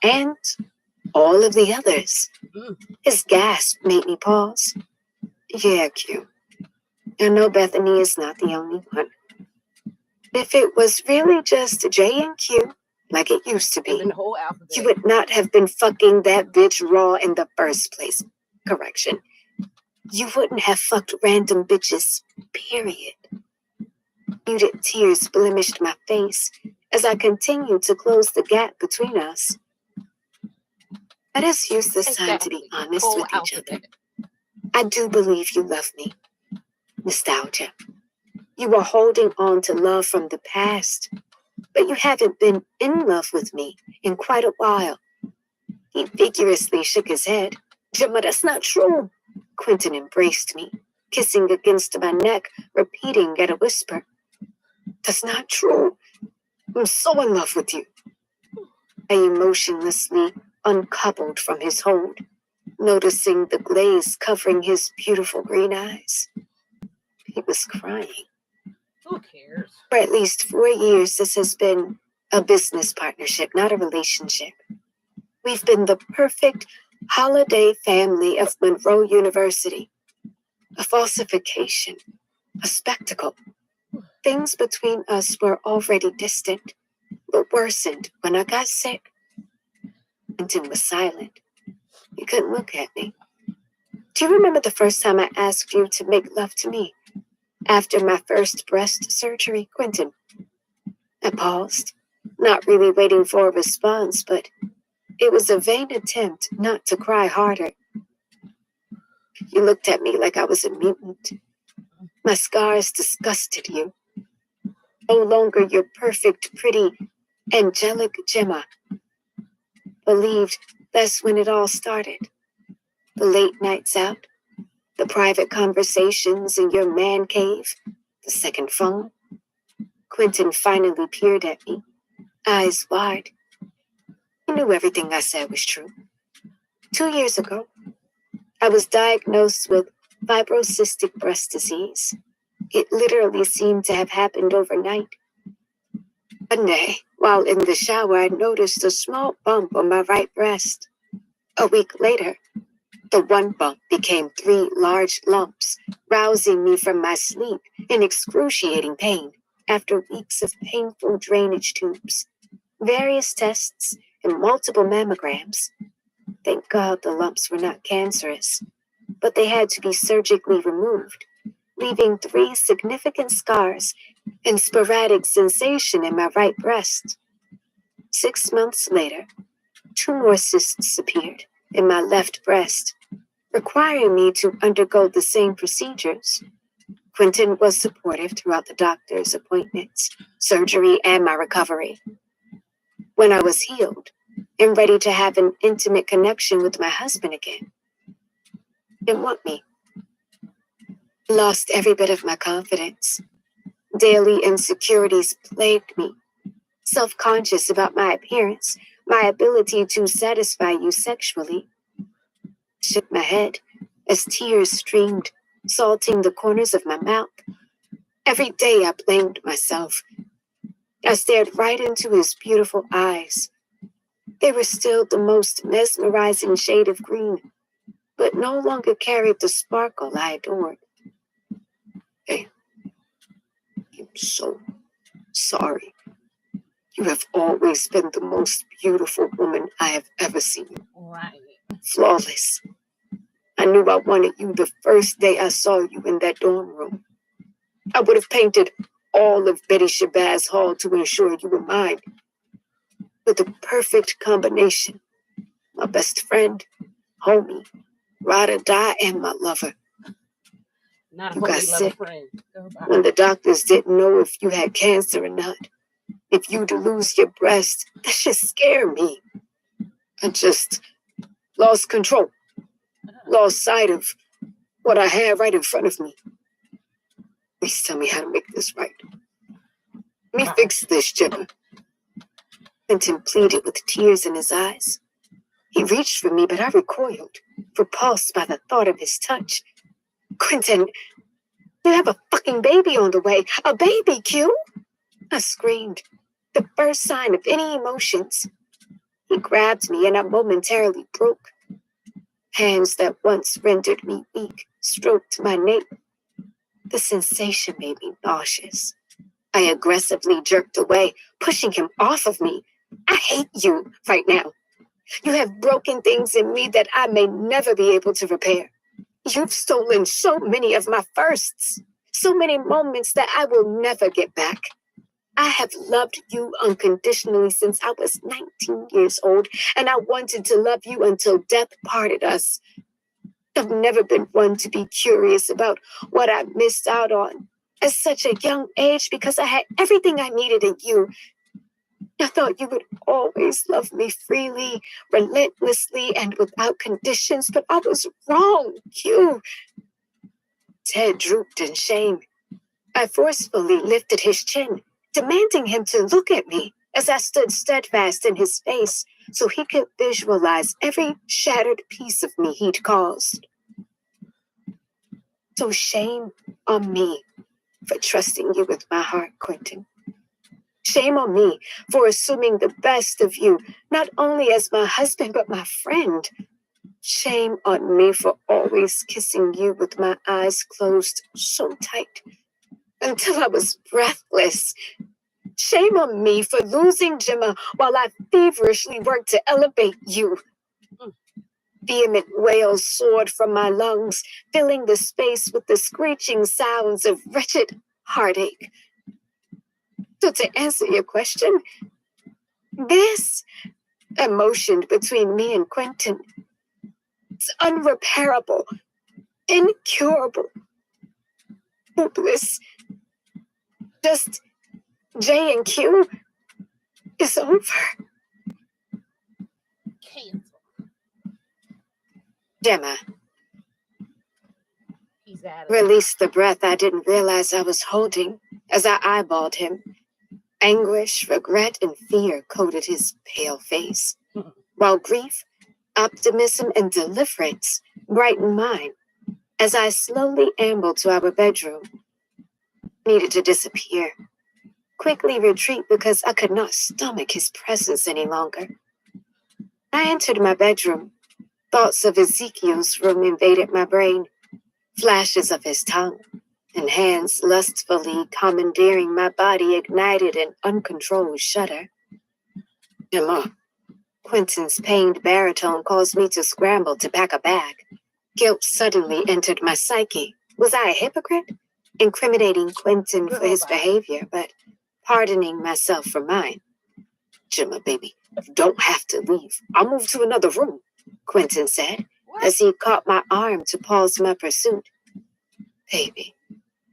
And all of the others. His gasp made me pause. Yeah, Q. I know Bethany is not the only one. If it was really just J and Q, like it used to be, In the whole alphabet. you would not have been fucking that bitch raw in the first place. Correction. You wouldn't have fucked random bitches, period. Muted tears blemished my face as I continued to close the gap between us. Let us use this time to be honest Whole with each other. alphabet. I do believe you love me. Nostalgia. You are holding on to love from the past, but you haven't been in love with me in quite a while. He vigorously shook his head. Gemma, that's not true. Quentin embraced me, kissing against my neck, repeating at a whisper. That's not true. I'm so in love with you. I emotionlessly uncoupled from his hold, noticing the glaze covering his beautiful green eyes. He was crying. Who cares? For at least 4 years, this has been a business partnership, not a relationship. We've been the perfect holiday family of Monroe University. A falsification, a spectacle. Things between us were already distant, but worsened when I got sick. Quentin was silent. He couldn't look at me. Do you remember the first time I asked you to make love to me? After my first breast surgery, Quentin. I paused, not really waiting for a response, but it was a vain attempt not to cry harder. You looked at me like I was a mutant. My scars disgusted you. No longer your perfect, pretty, angelic Gemma. Believed that's when it all started. The late nights out, the private conversations in your man cave, the second phone. Quentin finally peered at me, eyes wide. He knew everything I said was true. 2 years ago, I was diagnosed with fibrocystic breast disease. It literally seemed to have happened overnight. One day, while in the shower, I noticed a small bump on my right breast. A week later, the one bump became 3 large lumps, rousing me from my sleep in excruciating pain after weeks of painful drainage tubes. Various tests and multiple mammograms. Thank God the lumps were not cancerous, but they had to be surgically removed, leaving 3 significant scars and sporadic sensation in my right breast. 6 months later, 2 more cysts appeared in my left breast, requiring me to undergo the same procedures. Quentin was supportive throughout the doctor's appointments, surgery, and my recovery. When I was healed and ready to have an intimate connection with my husband again, he didn't want me. Lost every bit of my confidence. Daily insecurities plagued me. Self-conscious about my appearance, my ability to satisfy you sexually. Shook my head as tears streamed, salting the corners of my mouth. Every day I blamed myself. I stared right into his beautiful eyes. They were still the most mesmerizing shade of green, but no longer carried the sparkle I adored. Hey, I'm so sorry. You have always been the most beautiful woman I have ever seen. Right. Flawless. I knew I wanted you the first day I saw you in that dorm room. I would have painted all of Betty Shabazz Hall to ensure you were mine. With the perfect combination. My best friend, homie, ride or die, and my lover. Not a You got homie, lover, sick friend. when the doctors didn't know if you had cancer or not. If you'd lose your breast, that should scare me. I just lost control. Lost sight of what I had right in front of me. Please tell me how to make this right. Let me fix this, Gemma. Quentin pleaded with tears in his eyes. He reached for me, but I recoiled, repulsed by the thought of his touch. Quentin, you have a fucking baby on the way. A baby, Q! I screamed, the first sign of any emotions. He grabbed me and I momentarily broke. Hands that once rendered me weak stroked my nape. The sensation made me nauseous. I aggressively jerked away, pushing him off of me. I hate you right now. You have broken things in me that I may never be able to repair. You've stolen so many of my firsts, so many moments that I will never get back. I have loved you unconditionally since I was 19 years old, and I wanted to love you until death parted us. I've never been one to be curious about what I missed out on at such a young age because I had everything I needed in you. I thought you would always love me freely, relentlessly, and without conditions, but I was wrong, Q. His head drooped in shame. I forcefully lifted his chin, demanding him to look at me as I stood steadfast in his face so he could visualize every shattered piece of me he'd caused. So shame on me for trusting you with my heart, Quentin. Shame on me for assuming the best of you, not only as my husband, but my friend. Shame on me for always kissing you with my eyes closed so tight until I was breathless. Shame on me for losing Gemma while I feverishly worked to elevate you. Vehement wails soared from my lungs, filling the space with the screeching sounds of wretched heartache. So to answer your question, this emotion between me and Quentin is unrepairable, incurable, hopeless. Just J and Q is over. Gemma. He's at it. Released the breath I didn't realize I was holding as I eyeballed him. Anguish, regret, and fear coated his pale face, while grief, optimism, and deliverance brightened mine as I slowly ambled to our bedroom. Needed to disappear. Quickly retreat because I could not stomach his presence any longer. I entered my bedroom. Thoughts of Ezekiel's room invaded my brain. Flashes of his tongue and hands lustfully commandeering my body ignited an uncontrolled shudder. Gemma, Quentin's pained baritone caused me to scramble to pack a bag. Guilt suddenly entered my psyche. Was I a hypocrite? Incriminating Quentin for his behavior, but pardoning myself for mine. Gemma, baby, you don't have to leave. I'll move to another room, Quentin said, as he caught my arm to pause my pursuit. Baby,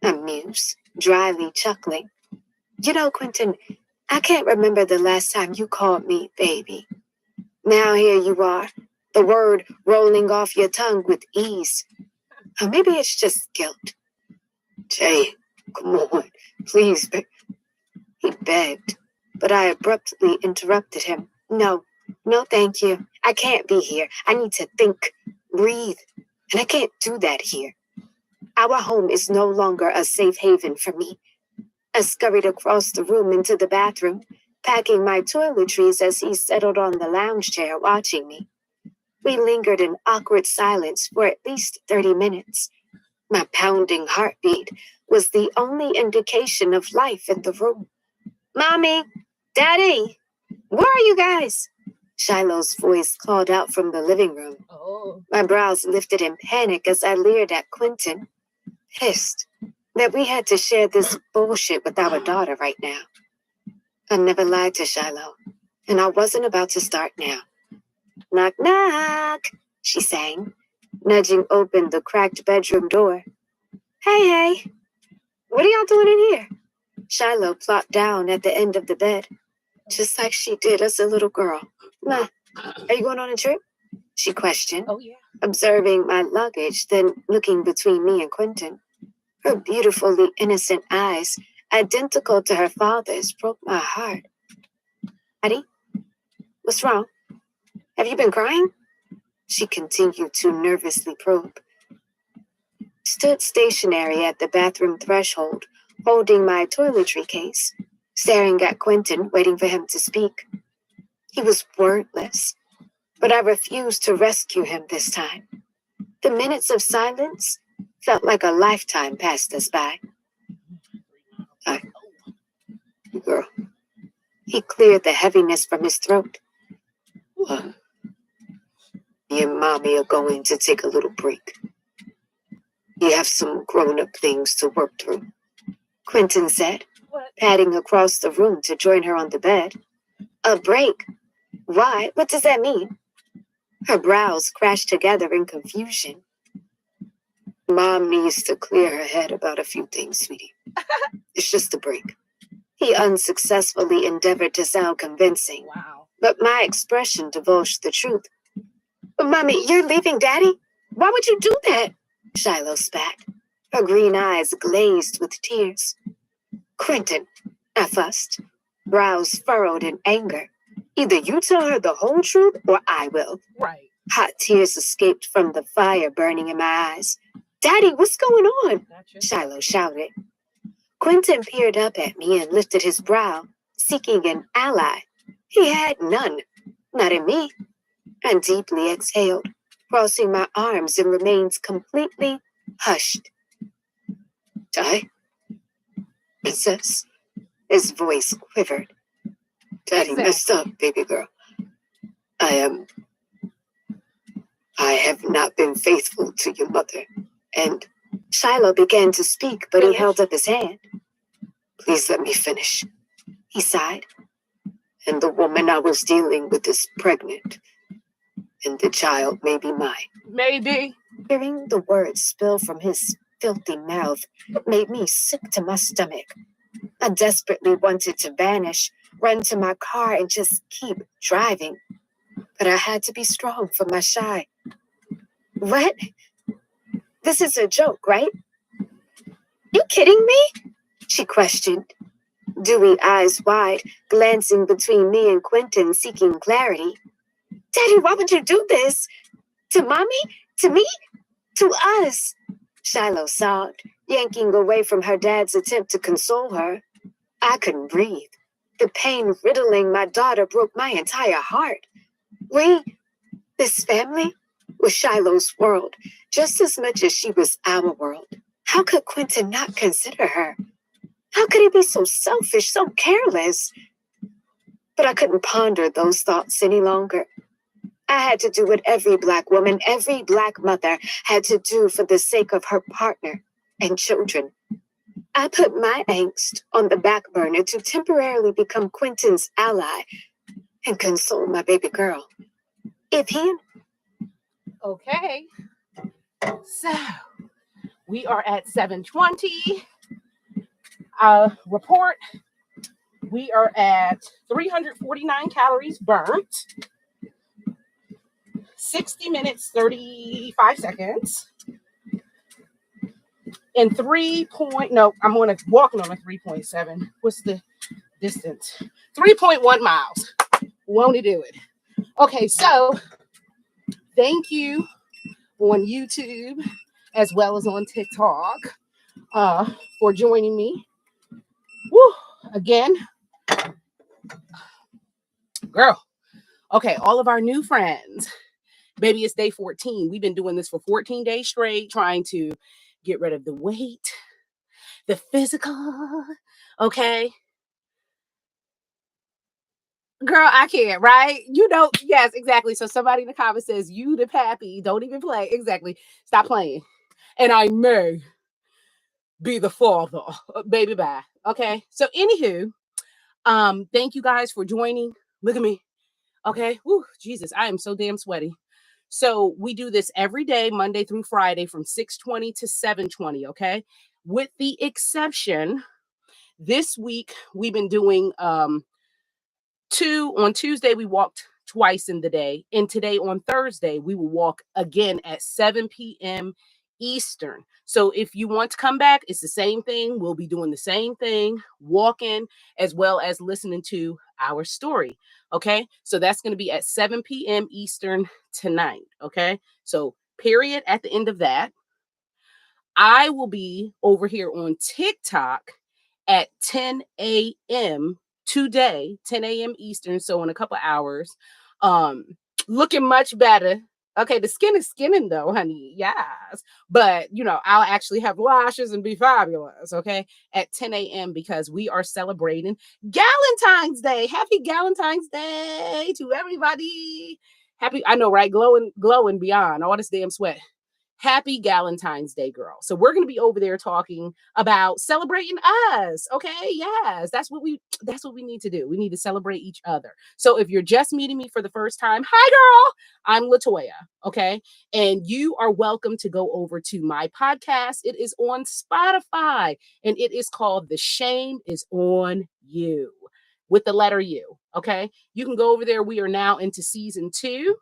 I mused, dryly chuckling. You know, Quentin, I can't remember the last time you called me baby. Now here you are, the word rolling off your tongue with ease. Or maybe it's just guilt. Jay, come on, please, he begged, but I abruptly interrupted him. No, thank you. I can't be here. I need to think, breathe, and I can't do that here. Our home is no longer a safe haven for me. I scurried across the room into the bathroom, packing my toiletries as he settled on the lounge chair watching me. We lingered in awkward silence for at least 30 minutes. My pounding heartbeat was the only indication of life in the room. Mommy, Daddy, where are you guys? Shiloh's voice called out from the living room. Oh. My brows lifted in panic as I leered at Quentin, pissed that we had to share this bullshit with our daughter right now. I never lied to Shiloh, and I wasn't about to start now. Knock, knock, she sang, nudging open the cracked bedroom door. Hey, what are y'all doing in here? Shiloh plopped down at the end of the bed, just like she did as a little girl. Ma, are you going on a trip? She questioned, Oh, yeah. observing my luggage, then looking between me and Quentin. Her beautifully innocent eyes, identical to her father's, broke my heart. Daddy, what's wrong? Have you been crying? She continued to nervously probe. Stood stationary at the bathroom threshold, holding my toiletry case, staring at Quentin, waiting for him to speak. He was wordless, but I refused to rescue him this time. The minutes of silence felt like a lifetime passed us by. Girl. He cleared the heaviness from his throat. What? Me and Mommy are going to take a little break. You have some grown-up things to work through, Quentin said, padding across the room to join her on the bed. A break? Why? What does that mean? Her brows crashed together in confusion. Mom needs to clear her head about a few things, sweetie. It's just a break. He unsuccessfully endeavored to sound convincing. Wow. But my expression divulged the truth. Mommy, you're leaving Daddy? Why would you do that? Shiloh spat. Her green eyes glazed with tears. Quentin, I fussed, brows furrowed in anger. Either you tell her the whole truth or I will. Right. Hot tears escaped from the fire burning in my eyes. Daddy, what's going on? Gotcha. Shiloh shouted. Quentin peered up at me and lifted his brow, seeking an ally. He had none, not in me. I deeply exhaled, crossing my arms and remained completely hushed. Die? Princess? His voice quivered. Daddy messed up, baby girl. I have not been faithful to your mother. And Shiloh began to speak, but he held up his hand. Please let me finish, he sighed. And the woman I was dealing with is pregnant. And the child may be mine. Maybe. Hearing the words spill from his filthy mouth made me sick to my stomach. I desperately wanted to vanish, run to my car, and just keep driving. But I had to be strong for my shy. What? This is a joke, right? You kidding me? She questioned, dewy eyes wide, glancing between me and Quentin, seeking clarity. Daddy, why would you do this? To Mommy? To me? To us? Shiloh sobbed, yanking away from her dad's attempt to console her. I couldn't breathe. The pain riddling my daughter broke my entire heart. This family, was Shiloh's world, just as much as she was our world. How could Quentin not consider her? How could he be so selfish, so careless? But I couldn't ponder those thoughts any longer. I had to do what every Black woman, every Black mother had to do for the sake of her partner and children. I put my angst on the back burner to temporarily become Quentin's ally and console my baby girl. If he... Okay. So we are at 7:20. Report. We are at 349 calories burnt. 60 minutes, 35 seconds. And I'm walking on a 3.7. What's the distance? 3.1 miles. Won't he do it? Okay, so thank you on YouTube as well as on TikTok for joining me. Woo, again. Girl. Okay, all of our new friends. Baby, it's day 14. We've been doing this for 14 days straight, trying to get rid of the weight, the physical. Okay. Girl, I can't, right? Yes, exactly. So somebody in the comments says, you the pappy, don't even play. Exactly. Stop playing. And I may be the father. Baby, bye. Okay. So anywho, thank you guys for joining. Look at me. Okay. Woo, Jesus, I am so damn sweaty. So we do this every day, Monday through Friday from 6:20 to 7:20. Okay. With the exception, this week we've been doing on Tuesday we walked twice in the day, and today on Thursday we will walk again at 7 p.m. Eastern. So if you want to come back, it's the same thing. We'll be doing the same thing, walking as well as listening to our story. Okay, so that's going to be at 7 p.m. Eastern tonight. Okay, so period at the end of that. I will be over here on TikTok at 10 a.m. today, 10 a.m. Eastern. So in a couple hours, looking much better. Okay, the skin is skinning though, honey. Yes. But I'll actually have lashes and be fabulous. Okay, at 10 a.m. because we are celebrating Galentine's Day. Happy Galentine's Day to everybody. Happy, I know, right? Glowing beyond all this damn sweat. Happy Galentine's Day, girl. So we're going to be over there talking about celebrating us. Okay. Yes. That's what we need to do. We need to celebrate each other. So if you're just meeting me for the first time, hi girl, I'm Latoya. Okay. And you are welcome to go over to my podcast. It is on Spotify and it is called The Shame Is On You with the letter U. Okay. You can go over there. We are now into season 2.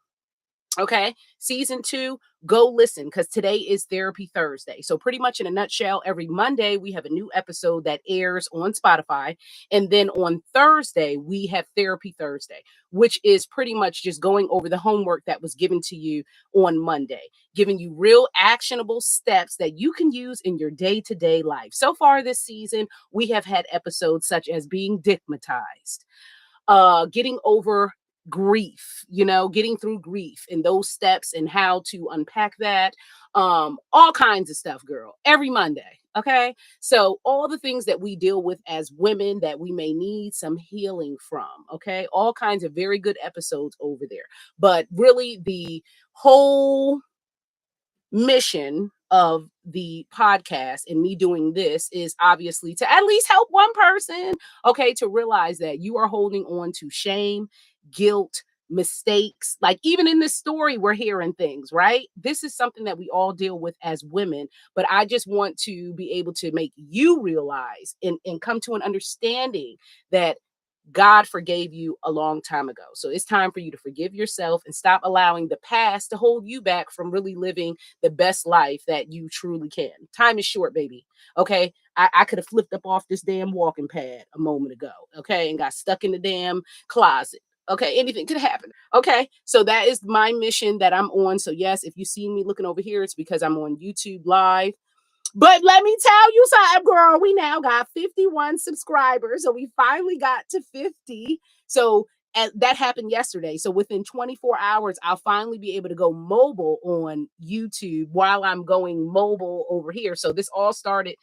Okay, season 2, go listen because today is Therapy Thursday. So pretty much in a nutshell, every Monday we have a new episode that airs on Spotify. And then on Thursday, we have Therapy Thursday, which is pretty much just going over the homework that was given to you on Monday, giving you real actionable steps that you can use in your day-to-day life. So far this season, we have had episodes such as being digmatized, getting over grief, getting through grief and those steps and how to unpack that, all kinds of stuff, girl, every Monday. Okay, so all the things that we deal with as women that we may need some healing from. Okay, all kinds of very good episodes over there, but really the whole mission of the podcast and me doing this is obviously to at least help one person, okay, to realize that you are holding on to shame, guilt, mistakes. Like even in this story, we're hearing things, right? This is something that we all deal with as women, but I just want to be able to make you realize and come to an understanding that God forgave you a long time ago. So it's time for you to forgive yourself and stop allowing the past to hold you back from really living the best life that you truly can. Time is short, baby. Okay. I could have flipped up off this damn walking pad a moment ago. Okay. And got stuck in the damn closet. Okay. Anything could happen. Okay. So that is my mission that I'm on. So yes, if you see me looking over here, it's because I'm on YouTube live. But let me tell you something, girl. We now got 51 subscribers. So we finally got to 50. So that happened yesterday. So within 24 hours, I'll finally be able to go mobile on YouTube while I'm going mobile over here. So this all started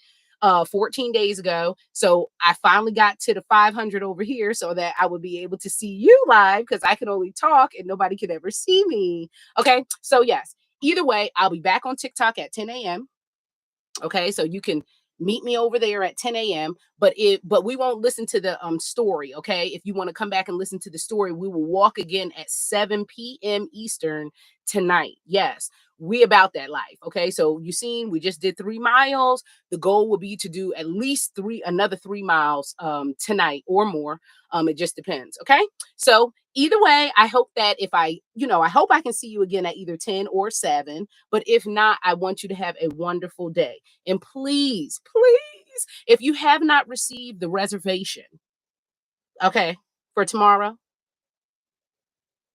14 days ago. So I finally got to the 500 over here so that I would be able to see you live because I can only talk and nobody can ever see me. Okay. So, yes, either way, I'll be back on TikTok at 10 a.m. Okay. So you can meet me over there at 10 a.m. But we won't listen to the story. Okay. If you want to come back and listen to the story, we will walk again at 7 p.m. Eastern tonight. Yes, we about that life. Okay. So you seen we just did 3 miles. The goal will be to do at least another 3 miles tonight or more. It just depends. Okay. So either way, I hope that I hope I can see you again at either 10 or 7. But if not, I want you to have a wonderful day. And please, please, if you have not received the reservation, okay, for tomorrow,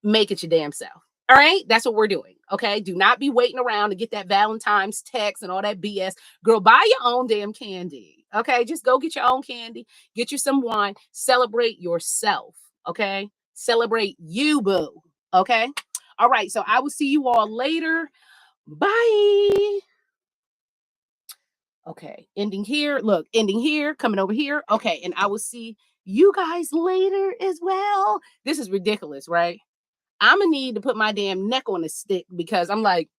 make it your damn self. All right, that's what we're doing. Okay, do not be waiting around to get that Valentine's text and all that BS. Girl, buy your own damn candy. Okay, just go get your own candy, get you some wine, celebrate yourself. Okay, celebrate you, boo. Okay, all right. So I will see you all later. Bye. Okay, ending here. Look, ending here, coming over here. Okay, and I will see you guys later as well. This is ridiculous, right? I'm gonna need to put my damn neck on a stick because I'm like,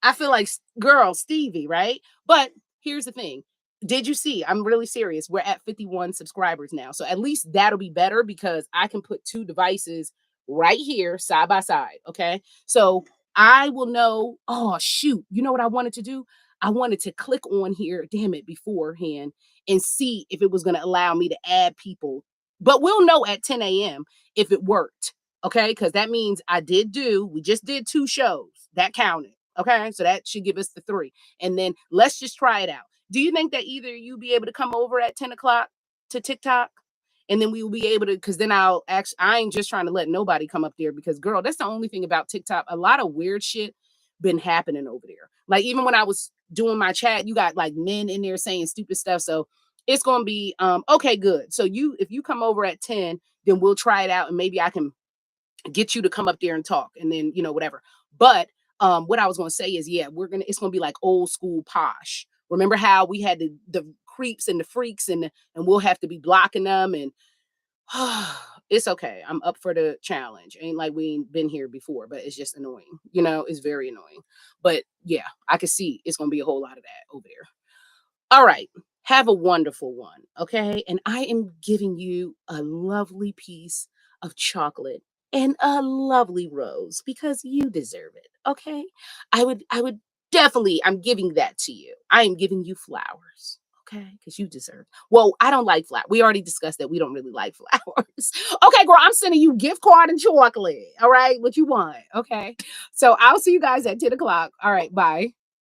I feel like girl Stevie, right? But here's the thing. Did you see? I'm really serious. We're at 51 subscribers now. So at least that'll be better because I can put 2 devices right here side by side. Okay. So I will know. Oh, shoot. You know what I wanted to do? I wanted to click on here, damn it, beforehand and see if it was going to allow me to add people. But we'll know at 10 a.m. if it worked. Okay. Because that means we just did 2 shows that counted. Okay, so that should give us the 3. And then let's just try it out. Do you think that either you be able to come over at 10 o'clock to TikTok? And then we will be able to, because then I ain't just trying to let nobody come up there because, girl, that's the only thing about TikTok. A lot of weird shit been happening over there. Like, even when I was doing my chat, you got like men in there saying stupid stuff. So it's going to be, okay, good. So if you come over at 10, then we'll try it out and maybe I can get you to come up there and talk and then, whatever. But what I was going to say is, yeah, it's going to be like old school posh. Remember how we had the creeps and the freaks and we'll have to be blocking them and it's okay. I'm up for the challenge. Ain't like we ain't been here before, but it's just annoying. It's very annoying. But yeah, I can see it's going to be a whole lot of that over there. All right. Have a wonderful one. Okay. And I am giving you a lovely piece of chocolate and a lovely rose because you deserve it. Okay. I would definitely, I'm giving that to you. I am giving you flowers. Okay. Because you deserve. Well, I don't like flowers. We already discussed that we don't really like flowers. Okay, girl, I'm sending you gift card and chocolate. All right. What you want. Okay. So I'll see you guys at 10 o'clock. All right. Bye.